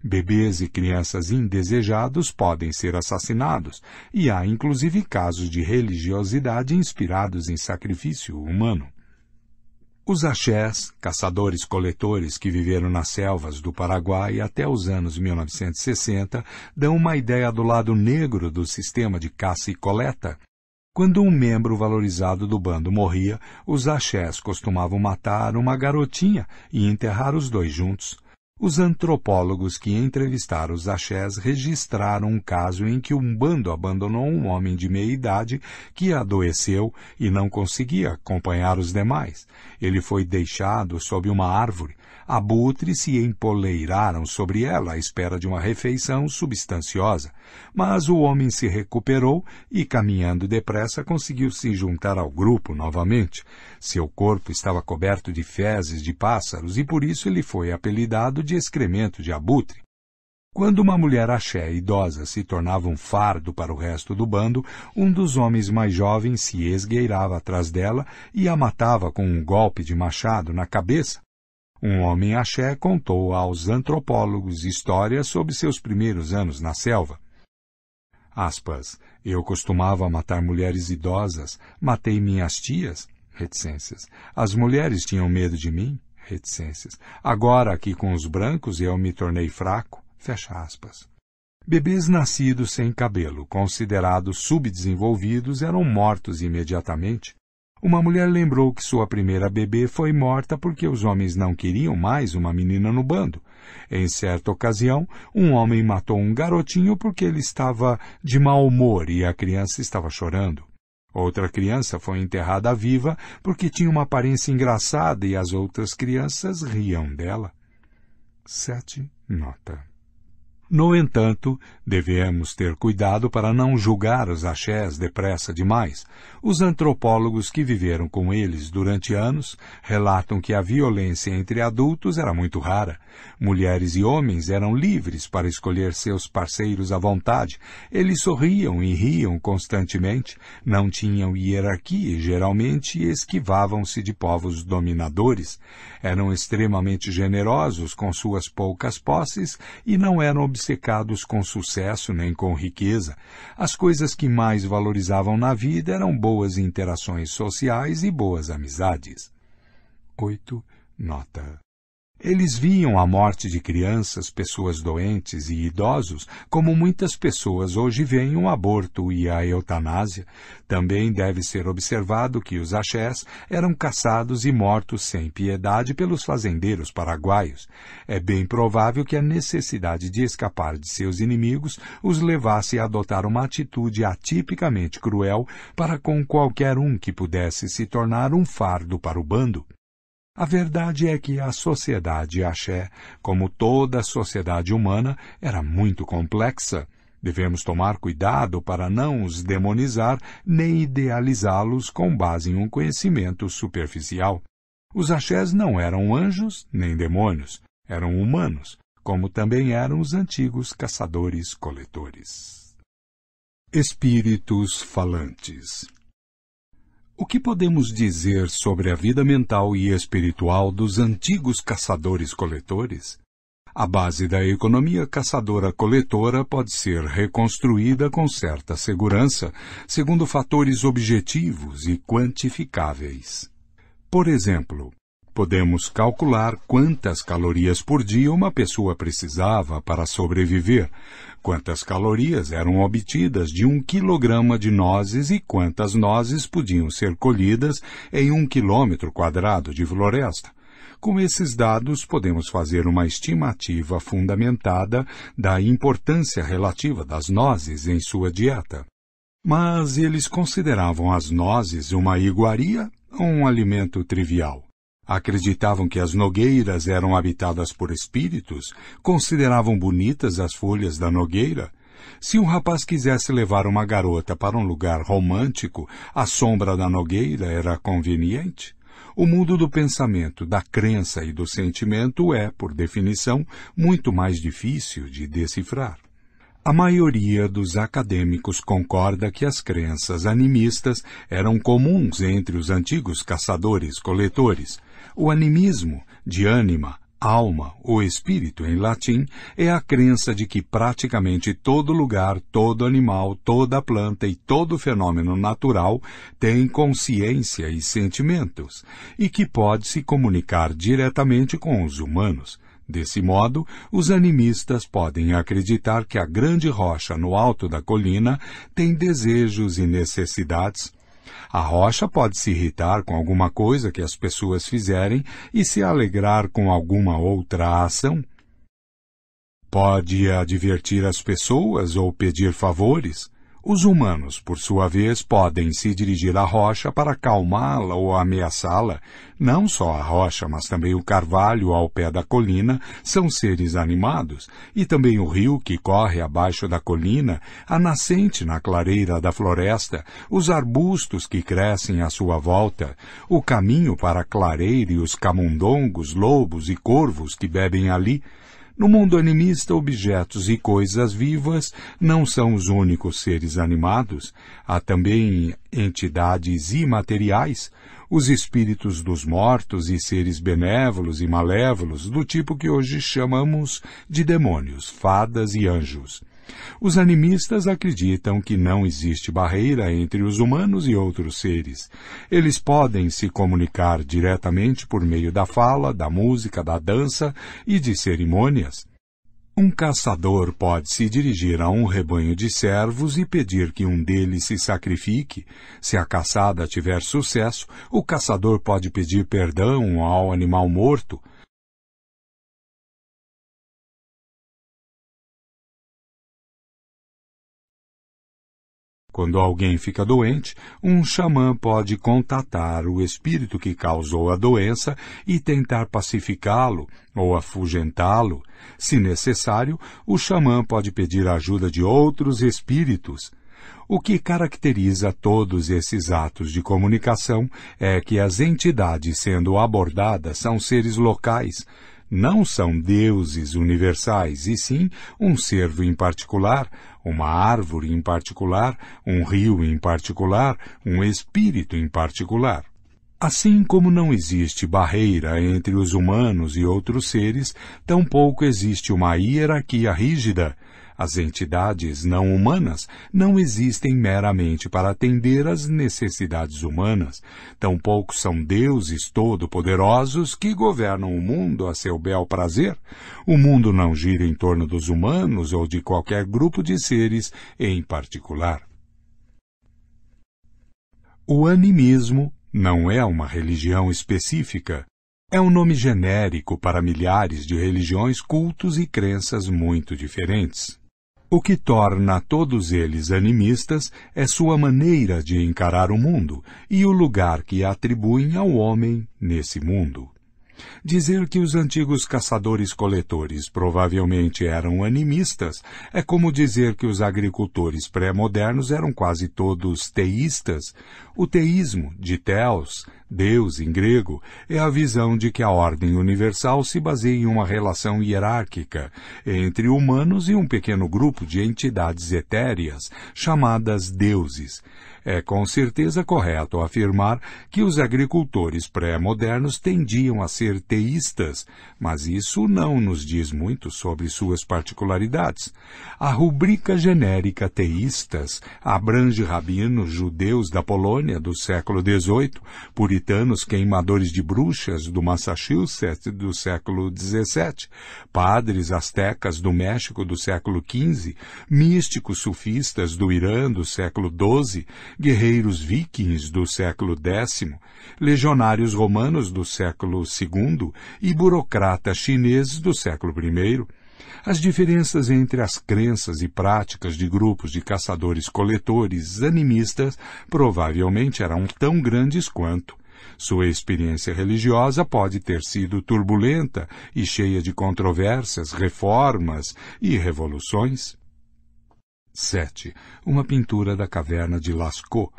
Bebês e crianças indesejados podem ser assassinados, e há inclusive casos de religiosidade inspirados em sacrifício humano. Os axés, caçadores-coletores que viveram nas selvas do Paraguai até os anos 1960, dão uma ideia do lado negro do sistema de caça e coleta. Quando um membro valorizado do bando morria, os axés costumavam matar uma garotinha e enterrar os dois juntos. Os antropólogos que entrevistaram os axés registraram um caso em que um bando abandonou um homem de meia idade que adoeceu e não conseguia acompanhar os demais. Ele foi deixado sob uma árvore. Abutres se empoleiraram sobre ela à espera de uma refeição substanciosa, mas o homem se recuperou e, caminhando depressa, conseguiu se juntar ao grupo novamente. Seu corpo estava coberto de fezes de pássaros e por isso ele foi apelidado de excremento de abutre. Quando uma mulher axé idosa se tornava um fardo para o resto do bando, um dos homens mais jovens se esgueirava atrás dela e a matava com um golpe de machado na cabeça. Um homem axé contou aos antropólogos histórias sobre seus primeiros anos na selva. Aspas, eu costumava matar mulheres idosas, matei minhas tias, reticências. As mulheres tinham medo de mim, reticências. Agora, aqui com os brancos, eu me tornei fraco, fecha aspas. Bebês nascidos sem cabelo, considerados subdesenvolvidos, eram mortos imediatamente. Uma mulher lembrou que sua primeira bebê foi morta porque os homens não queriam mais uma menina no bando. Em certa ocasião, um homem matou um garotinho porque ele estava de mau humor e a criança estava chorando. Outra criança foi enterrada viva porque tinha uma aparência engraçada e as outras crianças riam dela. 7. Nota. No entanto, devemos ter cuidado para não julgar os axés depressa demais. Os antropólogos que viveram com eles durante anos relatam que a violência entre adultos era muito rara. Mulheres e homens eram livres para escolher seus parceiros à vontade. Eles sorriam e riam constantemente, não tinham hierarquia e geralmente esquivavam-se de povos dominadores. Eram extremamente generosos com suas poucas posses e não eram obcecados com sucesso nem com riqueza. As coisas que mais valorizavam na vida eram boas interações sociais e boas amizades. 8. Nota. Eles viam a morte de crianças, pessoas doentes e idosos, como muitas pessoas hoje veem o aborto e a eutanásia. Também deve ser observado que os axés eram caçados e mortos sem piedade pelos fazendeiros paraguaios. É bem provável que a necessidade de escapar de seus inimigos os levasse a adotar uma atitude atipicamente cruel para com qualquer um que pudesse se tornar um fardo para o bando. A verdade é que a sociedade axé, como toda a sociedade humana, era muito complexa. Devemos tomar cuidado para não os demonizar nem idealizá-los com base em um conhecimento superficial. Os axés não eram anjos nem demônios, eram humanos, como também eram os antigos caçadores-coletores. Espíritos falantes. O que podemos dizer sobre a vida mental e espiritual dos antigos caçadores-coletores? A base da economia caçadora-coletora pode ser reconstruída com certa segurança, segundo fatores objetivos e quantificáveis. Por exemplo, podemos calcular quantas calorias por dia uma pessoa precisava para sobreviver, quantas calorias eram obtidas de 1 quilograma de nozes e quantas nozes podiam ser colhidas em 1 quilômetro quadrado de floresta. Com esses dados, podemos fazer uma estimativa fundamentada da importância relativa das nozes em sua dieta. Mas eles consideravam as nozes uma iguaria ou um alimento trivial? Acreditavam que as nogueiras eram habitadas por espíritos? Consideravam bonitas as folhas da nogueira? Se um rapaz quisesse levar uma garota para um lugar romântico, a sombra da nogueira era conveniente? O mundo do pensamento, da crença e do sentimento é, por definição, muito mais difícil de decifrar. A maioria dos acadêmicos concorda que as crenças animistas eram comuns entre os antigos caçadores-coletores. O animismo, de ânima, alma ou espírito em latim, é a crença de que praticamente todo lugar, todo animal, toda planta e todo fenômeno natural tem consciência e sentimentos, e que pode se comunicar diretamente com os humanos. Desse modo, os animistas podem acreditar que a grande rocha no alto da colina tem desejos e necessidades. A rocha pode se irritar com alguma coisa que as pessoas fizerem e se alegrar com alguma outra ação. Pode advertir as pessoas ou pedir favores. Os humanos, por sua vez, podem se dirigir à rocha para acalmá-la ou ameaçá-la. Não só a rocha, mas também o carvalho ao pé da colina são seres animados, e também o rio que corre abaixo da colina, a nascente na clareira da floresta, os arbustos que crescem à sua volta, o caminho para a clareira e os camundongos, lobos e corvos que bebem ali. No mundo animista, objetos e coisas vivas não são os únicos seres animados. Há também entidades imateriais, os espíritos dos mortos e seres benévolos e malévolos, do tipo que hoje chamamos de demônios, fadas e anjos. Os animistas acreditam que não existe barreira entre os humanos e outros seres. Eles podem se comunicar diretamente por meio da fala, da música, da dança e de cerimônias. Um caçador pode se dirigir a um rebanho de servos e pedir que um deles se sacrifique. Se a caçada tiver sucesso, o caçador pode pedir perdão ao animal morto. Quando alguém fica doente, um xamã pode contatar o espírito que causou a doença e tentar pacificá-lo ou afugentá-lo. Se necessário, o xamã pode pedir a ajuda de outros espíritos. O que caracteriza todos esses atos de comunicação é que as entidades sendo abordadas são seres locais. Não são deuses universais, e sim um cervo em particular, uma árvore em particular, um rio em particular, um espírito em particular. Assim como não existe barreira entre os humanos e outros seres, tampouco existe uma hierarquia rígida. As entidades não humanas não existem meramente para atender às necessidades humanas. Tampouco são deuses todo-poderosos que governam o mundo a seu bel prazer. O mundo não gira em torno dos humanos ou de qualquer grupo de seres em particular. O animismo não é uma religião específica. É um nome genérico para milhares de religiões, cultos e crenças muito diferentes. O que torna todos eles animistas é sua maneira de encarar o mundo e o lugar que atribuem ao homem nesse mundo. Dizer que os antigos caçadores-coletores provavelmente eram animistas é como dizer que os agricultores pré-modernos eram quase todos teístas. O teísmo, de theos, Deus em grego, é a visão de que a ordem universal se baseia em uma relação hierárquica entre humanos e um pequeno grupo de entidades etéreas, chamadas deuses. É com certeza correto afirmar que os agricultores pré-modernos tendiam a ser teístas, mas isso não nos diz muito sobre suas particularidades. A rubrica genérica teístas abrange rabinos judeus da Polônia do século XVIII, puritanos queimadores de bruxas do Massachusetts do século XVII, padres astecas do México do século XV, místicos sufistas do Irã do século XII, guerreiros vikings do século X, legionários romanos do século II e burocratas chineses do século I. As diferenças entre as crenças e práticas de grupos de caçadores-coletores animistas provavelmente eram tão grandes quanto. Sua experiência religiosa pode ter sido turbulenta e cheia de controvérsias, reformas e revoluções. 7. Uma pintura da caverna de Lascaux,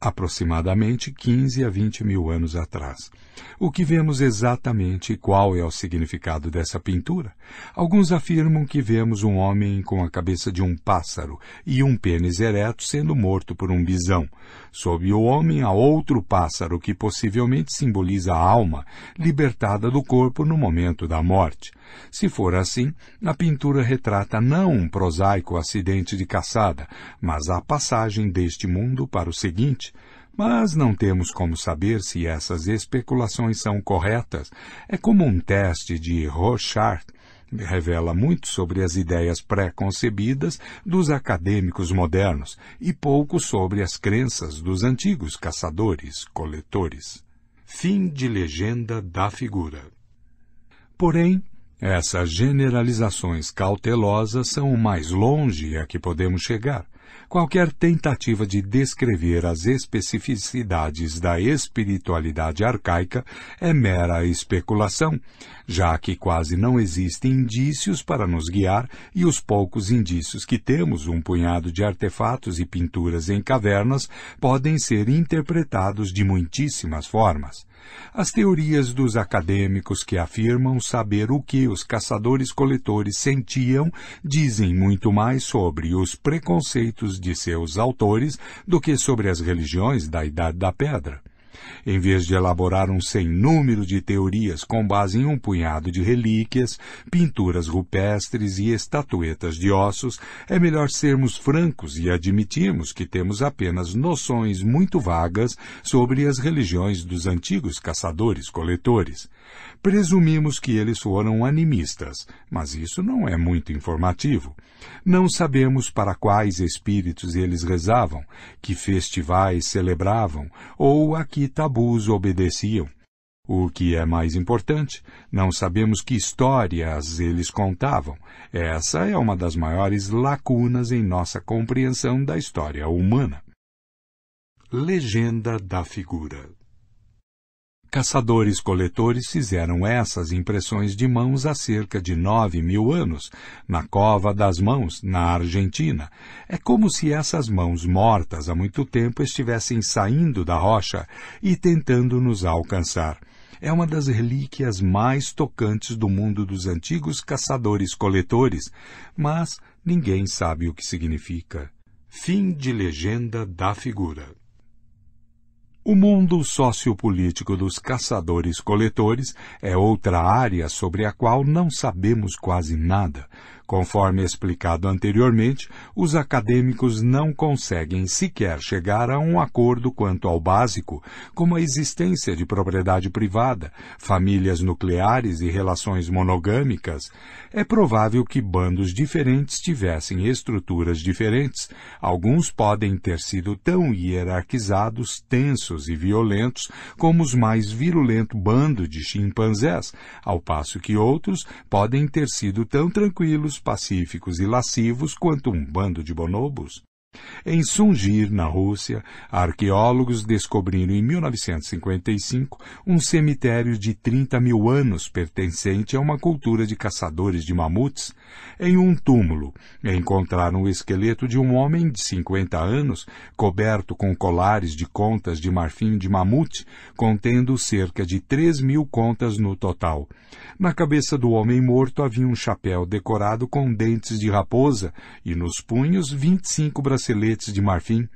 aproximadamente 15 a 20 mil anos atrás. O que vemos exatamente qual é o significado dessa pintura? Alguns afirmam que vemos um homem com a cabeça de um pássaro e um pênis ereto sendo morto por um bisão. Sob o homem há outro pássaro que possivelmente simboliza a alma, libertada do corpo no momento da morte. Se for assim, a pintura retrata não um prosaico acidente de caçada, mas a passagem deste mundo para o seguinte. Mas não temos como saber se essas especulações são corretas. É como um teste de Rorschach. Revela muito sobre as ideias pré-concebidas dos acadêmicos modernos e pouco sobre as crenças dos antigos caçadores-coletores. Fim de legenda da figura. Porém, essas generalizações cautelosas são o mais longe a que podemos chegar. Qualquer tentativa de descrever as especificidades da espiritualidade arcaica é mera especulação, já que quase não existem indícios para nos guiar e os poucos indícios que temos, um punhado de artefatos e pinturas em cavernas, podem ser interpretados de muitíssimas formas. As teorias dos acadêmicos que afirmam saber o que os caçadores-coletores sentiam dizem muito mais sobre os preconceitos de seus autores do que sobre as religiões da Idade da Pedra. Em vez de elaborar um sem número de teorias com base em um punhado de relíquias, pinturas rupestres e estatuetas de ossos, é melhor sermos francos e admitirmos que temos apenas noções muito vagas sobre as religiões dos antigos caçadores-coletores. Presumimos que eles foram animistas, mas isso não é muito informativo. Não sabemos para quais espíritos eles rezavam, que festivais celebravam ou a que tabus obedeciam. O que é mais importante, não sabemos que histórias eles contavam. Essa é uma das maiores lacunas em nossa compreensão da história humana. Legenda da figura. Caçadores-coletores fizeram essas impressões de mãos há cerca de 9.000 anos, na Cova das Mãos, na Argentina. É como se essas mãos mortas há muito tempo estivessem saindo da rocha e tentando nos alcançar. É uma das relíquias mais tocantes do mundo dos antigos caçadores-coletores, mas ninguém sabe o que significa. Fim de Legenda da figura. O mundo sociopolítico dos caçadores-coletores é outra área sobre a qual não sabemos quase nada. Conforme explicado anteriormente, os acadêmicos não conseguem sequer chegar a um acordo quanto ao básico, como a existência de propriedade privada, famílias nucleares e relações monogâmicas. É provável que bandos diferentes tivessem estruturas diferentes. Alguns podem ter sido tão hierarquizados, tensos e violentos como os mais virulentos bandos de chimpanzés, ao passo que outros podem ter sido tão tranquilos, pacíficos e lascivos quanto um bando de bonobos. Em Sungir, na Rússia, arqueólogos descobriram em 1955 um cemitério de 30.000 anos pertencente a uma cultura de caçadores de mamutes. Em um túmulo, encontraram o esqueleto de um homem de 50 anos, coberto com colares de contas de marfim de mamute, contendo cerca de 3.000 contas no total. Na cabeça do homem morto havia um chapéu decorado com dentes de raposa e nos punhos 25 braceletes de marfim.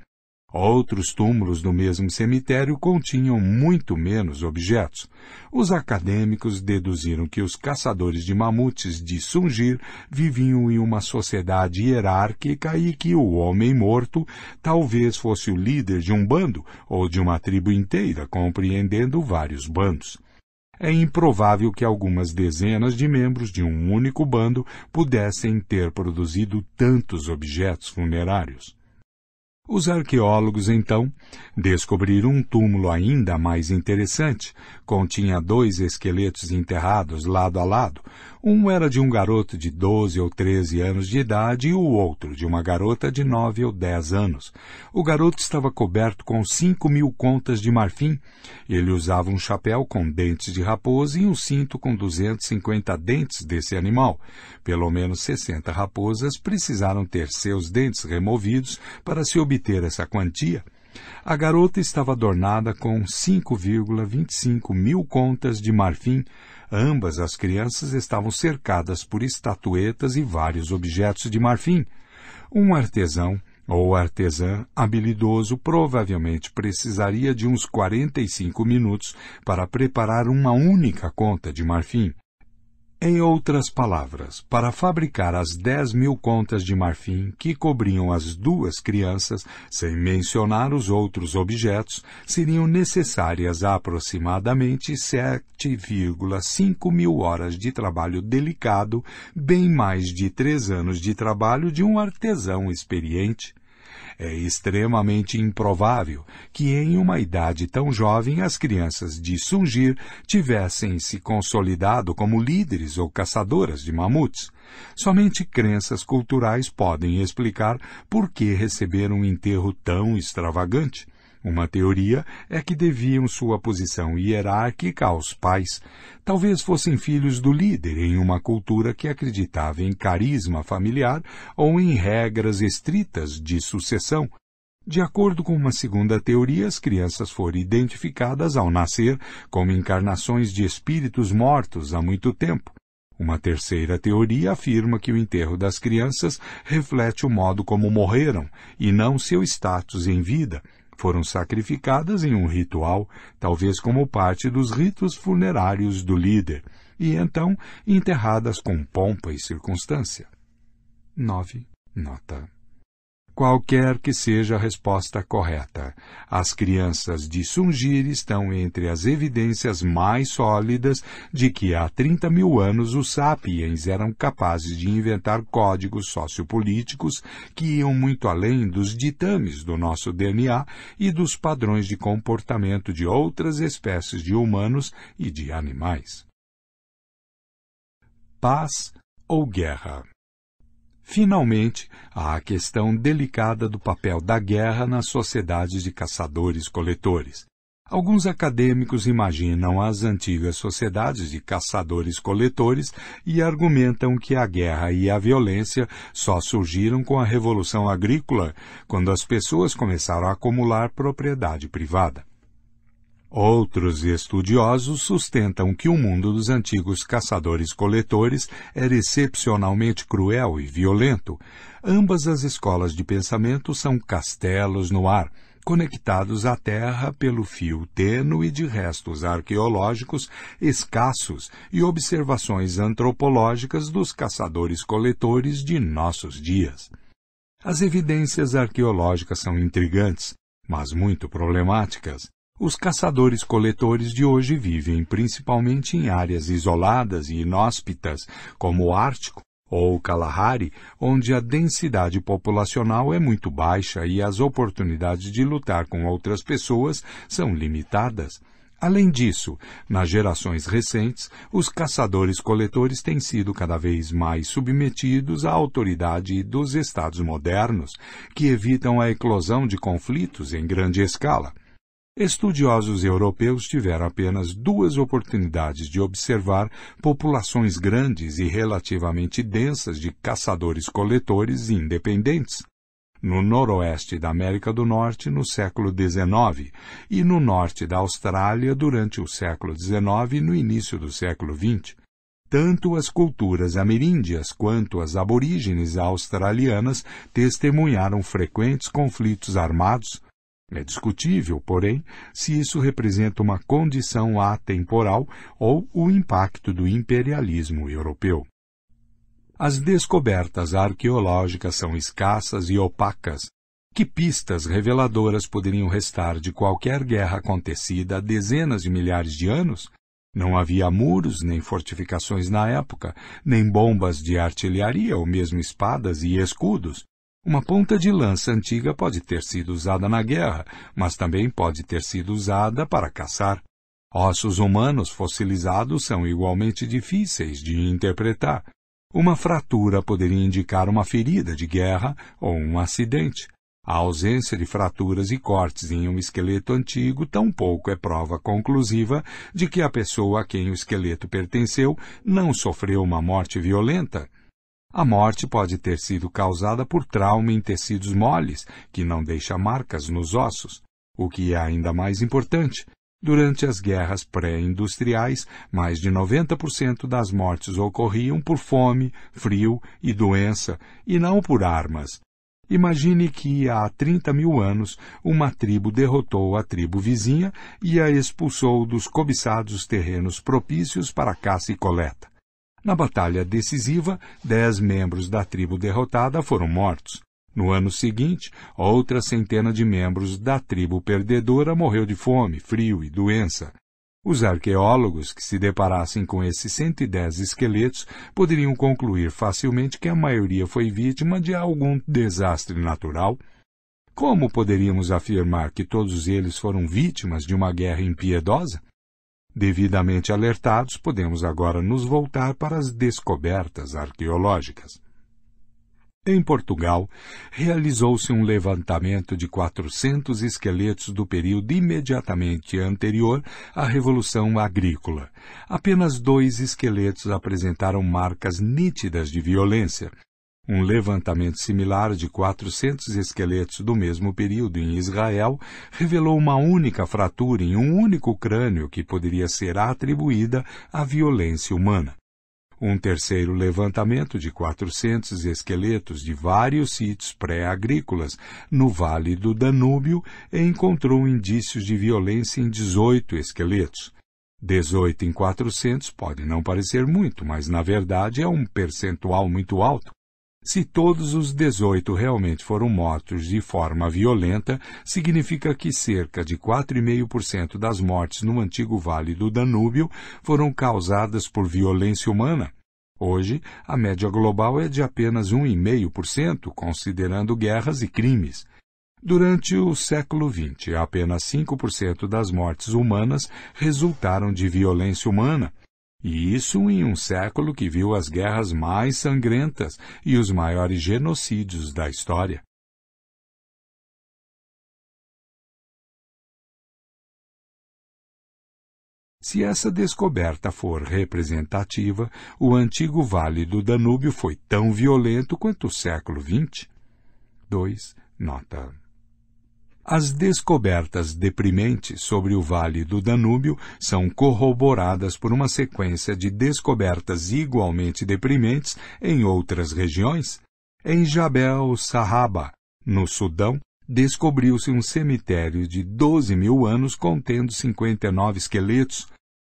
Outros túmulos do mesmo cemitério continham muito menos objetos. Os acadêmicos deduziram que os caçadores de mamutes de Sungir viviam em uma sociedade hierárquica e que o homem morto talvez fosse o líder de um bando ou de uma tribo inteira, compreendendo vários bandos. É improvável que algumas dezenas de membros de um único bando pudessem ter produzido tantos objetos funerários. Os arqueólogos, então, descobriram um túmulo ainda mais interessante. Continha 2 esqueletos enterrados lado a lado. Um era de um garoto de 12 ou 13 anos de idade e o outro de uma garota de 9 ou 10 anos. O garoto estava coberto com 5.000 contas de marfim. Ele usava um chapéu com dentes de raposa e um cinto com 250 dentes desse animal. Pelo menos 60 raposas precisaram ter seus dentes removidos para se obter essa quantia. A garota estava adornada com 5,25 mil contas de marfim. Ambas as crianças estavam cercadas por estatuetas e vários objetos de marfim. Um artesão ou artesã habilidoso provavelmente precisaria de uns 45 minutos para preparar uma única conta de marfim. Em outras palavras, para fabricar as 10.000 contas de marfim que cobriam as 2 crianças, sem mencionar os outros objetos, seriam necessárias aproximadamente 7,5 mil horas de trabalho delicado, bem mais de 3 anos de trabalho de um artesão experiente. É extremamente improvável que em uma idade tão jovem as crianças de Sungir tivessem se consolidado como líderes ou caçadoras de mamutes. Somente crenças culturais podem explicar por que receberam um enterro tão extravagante. Uma teoria é que deviam sua posição hierárquica aos pais. Talvez fossem filhos do líder em uma cultura que acreditava em carisma familiar ou em regras estritas de sucessão. De acordo com uma segunda teoria, as crianças foram identificadas ao nascer como encarnações de espíritos mortos há muito tempo. Uma terceira teoria afirma que o enterro das crianças reflete o modo como morreram e não seu status em vida. Foram sacrificadas em um ritual, talvez como parte dos ritos funerários do líder, e então enterradas com pompa e circunstância. 9. Nota. Qualquer que seja a resposta correta, as crianças de Sungir estão entre as evidências mais sólidas de que há 30 mil anos os sapiens eram capazes de inventar códigos sociopolíticos que iam muito além dos ditames do nosso DNA e dos padrões de comportamento de outras espécies de humanos e de animais. Paz ou guerra? Finalmente, há a questão delicada do papel da guerra nas sociedades de caçadores-coletores. Alguns acadêmicos imaginam as antigas sociedades de caçadores-coletores e argumentam que a guerra e a violência só surgiram com a Revolução Agrícola, quando as pessoas começaram a acumular propriedade privada. Outros estudiosos sustentam que o mundo dos antigos caçadores-coletores era excepcionalmente cruel e violento. Ambas as escolas de pensamento são castelos no ar, conectados à terra pelo fio tênue de restos arqueológicos escassos e observações antropológicas dos caçadores-coletores de nossos dias. As evidências arqueológicas são intrigantes, mas muito problemáticas. Os caçadores-coletores de hoje vivem principalmente em áreas isoladas e inóspitas, como o Ártico ou o Kalahari, onde a densidade populacional é muito baixa e as oportunidades de lutar com outras pessoas são limitadas. Além disso, nas gerações recentes, os caçadores-coletores têm sido cada vez mais submetidos à autoridade dos estados modernos, que evitam a eclosão de conflitos em grande escala. Estudiosos europeus tiveram apenas 2 oportunidades de observar populações grandes e relativamente densas de caçadores-coletores independentes, no noroeste da América do Norte no século XIX e no norte da Austrália durante o século XIX e no início do século XX. Tanto as culturas ameríndias quanto as aborígenes australianas testemunharam frequentes conflitos armados. É discutível, porém, se isso representa uma condição atemporal ou o impacto do imperialismo europeu. As descobertas arqueológicas são escassas e opacas. Que pistas reveladoras poderiam restar de qualquer guerra acontecida há dezenas de milhares de anos? Não havia muros nem fortificações na época, nem bombas de artilharia ou mesmo espadas e escudos. Uma ponta de lança antiga pode ter sido usada na guerra, mas também pode ter sido usada para caçar. Ossos humanos fossilizados são igualmente difíceis de interpretar. Uma fratura poderia indicar uma ferida de guerra ou um acidente. A ausência de fraturas e cortes em um esqueleto antigo tampouco é prova conclusiva de que a pessoa a quem o esqueleto pertenceu não sofreu uma morte violenta. A morte pode ter sido causada por trauma em tecidos moles, que não deixa marcas nos ossos. O que é ainda mais importante, durante as guerras pré-industriais, mais de 90% das mortes ocorriam por fome, frio e doença, e não por armas. Imagine que há 30 mil anos uma tribo derrotou a tribo vizinha e a expulsou dos cobiçados terrenos propícios para caça e coleta. Na batalha decisiva, 10 membros da tribo derrotada foram mortos. No ano seguinte, outra centena de membros da tribo perdedora morreu de fome, frio e doença. Os arqueólogos que se deparassem com esses 110 esqueletos poderiam concluir facilmente que a maioria foi vítima de algum desastre natural. Como poderíamos afirmar que todos eles foram vítimas de uma guerra impiedosa? Devidamente alertados, podemos agora nos voltar para as descobertas arqueológicas. Em Portugal, realizou-se um levantamento de 400 esqueletos do período imediatamente anterior à Revolução Agrícola. Apenas 2 esqueletos apresentaram marcas nítidas de violência. Um levantamento similar de 400 esqueletos do mesmo período em Israel revelou uma única fratura em um único crânio que poderia ser atribuída à violência humana. Um terceiro levantamento de 400 esqueletos de vários sítios pré-agrícolas no Vale do Danúbio encontrou indícios de violência em 18 esqueletos. 18 em 400 pode não parecer muito, mas na verdade é um percentual muito alto. Se todos os 18 realmente foram mortos de forma violenta, significa que cerca de 4,5% das mortes no antigo Vale do Danúbio foram causadas por violência humana. Hoje, a média global é de apenas 1,5%, considerando guerras e crimes. Durante o século XX, apenas 5% das mortes humanas resultaram de violência humana. E isso em um século que viu as guerras mais sangrentas e os maiores genocídios da história. Se essa descoberta for representativa, o antigo Vale do Danúbio foi tão violento quanto o século XX. 2. Nota. As descobertas deprimentes sobre o Vale do Danúbio são corroboradas por uma sequência de descobertas igualmente deprimentes em outras regiões. Em Jabel Sahaba, no Sudão, descobriu-se um cemitério de 12.000 anos contendo 59 esqueletos.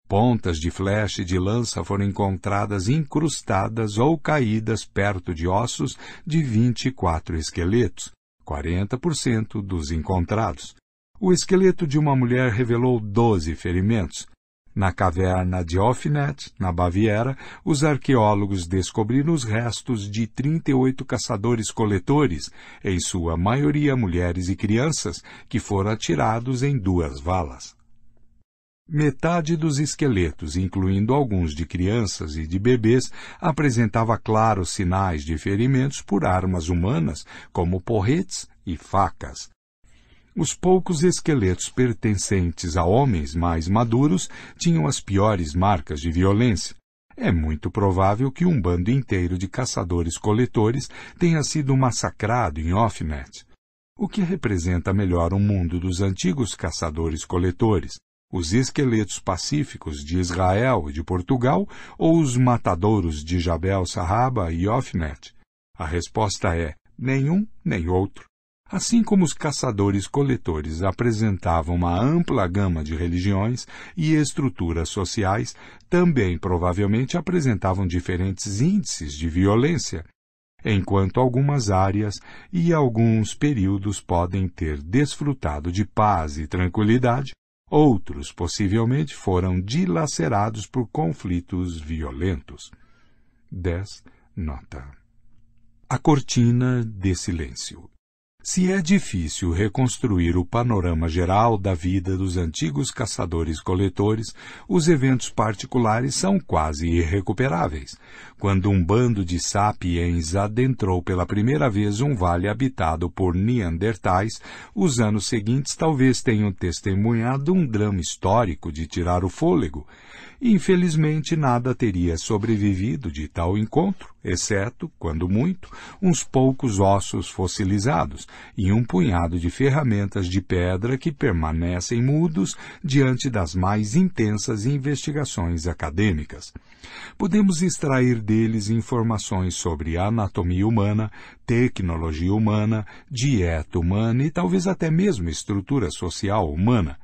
Pontas de flecha e de lança foram encontradas incrustadas ou caídas perto de ossos de 24 esqueletos. 40% dos encontrados. O esqueleto de uma mulher revelou 12 ferimentos. Na caverna de Ofnet, na Baviera, os arqueólogos descobriram os restos de 38 caçadores-coletores, em sua maioria mulheres e crianças, que foram atirados em 2 valas. Metade dos esqueletos, incluindo alguns de crianças e de bebês, apresentava claros sinais de ferimentos por armas humanas, como porretes e facas. Os poucos esqueletos pertencentes a homens mais maduros tinham as piores marcas de violência. É muito provável que um bando inteiro de caçadores-coletores tenha sido massacrado em Ofnet. O que representa melhor o mundo dos antigos caçadores-coletores? Os esqueletos pacíficos de Israel e de Portugal ou os matadouros de Jabel Sahaba e Ofnet? A resposta é nenhum nem outro. Assim como os caçadores-coletores apresentavam uma ampla gama de religiões e estruturas sociais, também provavelmente apresentavam diferentes índices de violência, enquanto algumas áreas e alguns períodos podem ter desfrutado de paz e tranquilidade, outros possivelmente foram dilacerados por conflitos violentos. 10. Nota. A cortina de silêncio. Se é difícil reconstruir o panorama geral da vida dos antigos caçadores-coletores, os eventos particulares são quase irrecuperáveis. Quando um bando de sapiens adentrou pela primeira vez um vale habitado por neandertais, os anos seguintes talvez tenham testemunhado um drama histórico de tirar o fôlego. Infelizmente, nada teria sobrevivido de tal encontro, exceto, quando muito, uns poucos ossos fossilizados e um punhado de ferramentas de pedra que permanecem mudos diante das mais intensas investigações acadêmicas. Podemos extrair deles informações sobre anatomia humana, tecnologia humana, dieta humana e talvez até mesmo estrutura social humana.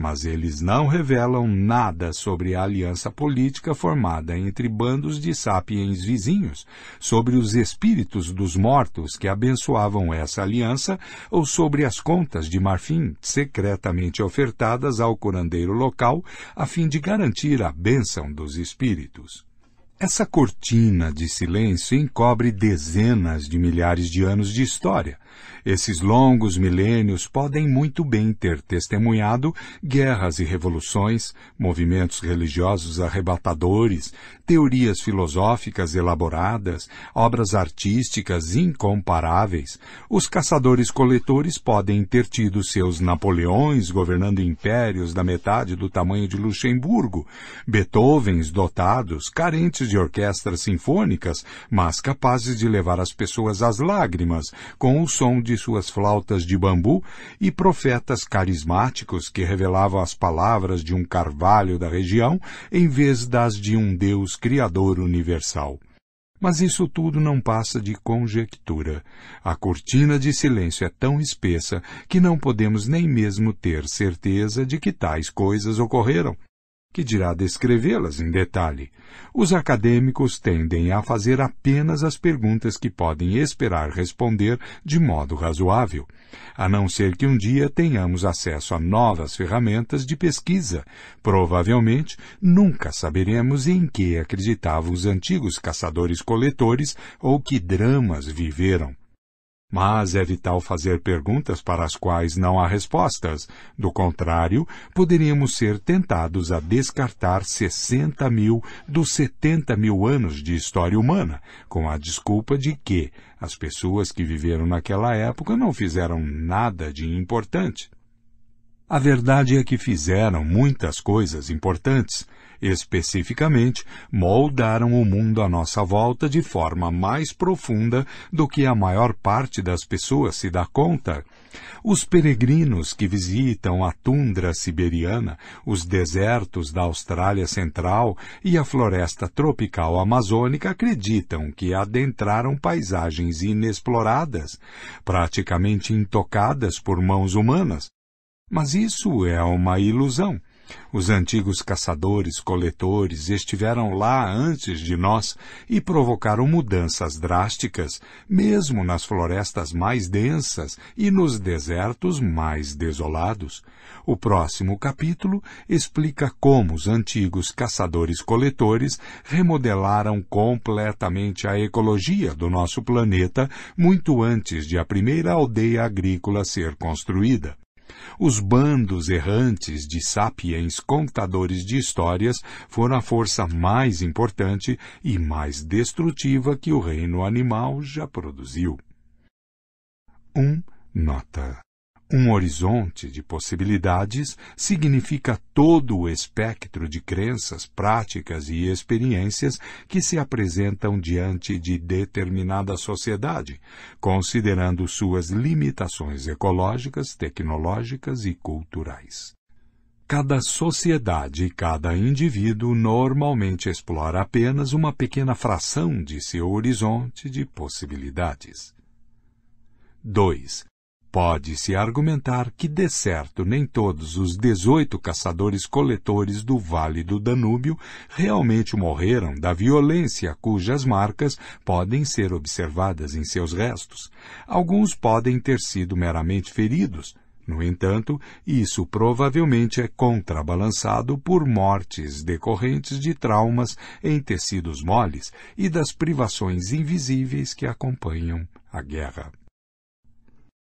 Mas eles não revelam nada sobre a aliança política formada entre bandos de sapiens vizinhos, sobre os espíritos dos mortos que abençoavam essa aliança ou sobre as contas de marfim secretamente ofertadas ao curandeiro local a fim de garantir a bênção dos espíritos. Essa cortina de silêncio encobre dezenas de milhares de anos de história. Esses longos milênios podem muito bem ter testemunhado guerras e revoluções, movimentos religiosos arrebatadores, teorias filosóficas elaboradas, obras artísticas incomparáveis. Os caçadores-coletores podem ter tido seus Napoleões governando impérios da metade do tamanho de Luxemburgo, Beethovens dotados, carentes de orquestras sinfônicas, mas capazes de levar as pessoas às lágrimas com o som de suas flautas de bambu, e profetas carismáticos que revelavam as palavras de um carvalho da região em vez das de um Deus criador universal. Mas isso tudo não passa de conjectura. A cortina de silêncio é tão espessa que não podemos nem mesmo ter certeza de que tais coisas ocorreram. Que dirá descrevê-las em detalhe? Os acadêmicos tendem a fazer apenas as perguntas que podem esperar responder de modo razoável, a não ser que um dia tenhamos acesso a novas ferramentas de pesquisa. Provavelmente, nunca saberemos em que acreditavam os antigos caçadores-coletores ou que dramas viveram. Mas é vital fazer perguntas para as quais não há respostas. Do contrário, poderíamos ser tentados a descartar 60.000 dos 70.000 anos de história humana, com a desculpa de que as pessoas que viveram naquela época não fizeram nada de importante. A verdade é que fizeram muitas coisas importantes. Especificamente, moldaram o mundo à nossa volta de forma mais profunda do que a maior parte das pessoas se dá conta. Os peregrinos que visitam a tundra siberiana, os desertos da Austrália Central e a floresta tropical amazônica acreditam que adentraram paisagens inexploradas, praticamente intocadas por mãos humanas. Mas isso é uma ilusão. Os antigos caçadores-coletores estiveram lá antes de nós e provocaram mudanças drásticas, mesmo nas florestas mais densas e nos desertos mais desolados. O próximo capítulo explica como os antigos caçadores-coletores remodelaram completamente a ecologia do nosso planeta muito antes de a primeira aldeia agrícola ser construída. Os bandos errantes de sapiens contadores de histórias foram a força mais importante e mais destrutiva que o reino animal já produziu. Nota. Um horizonte de possibilidades significa todo o espectro de crenças, práticas e experiências que se apresentam diante de determinada sociedade, considerando suas limitações ecológicas, tecnológicas e culturais. Cada sociedade e cada indivíduo normalmente explora apenas uma pequena fração de seu horizonte de possibilidades. 2. Pode-se argumentar que, de certo, nem todos os 18 caçadores-coletores do Vale do Danúbio realmente morreram da violência cujas marcas podem ser observadas em seus restos. Alguns podem ter sido meramente feridos. No entanto, isso provavelmente é contrabalançado por mortes decorrentes de traumas em tecidos moles e das privações invisíveis que acompanham a guerra.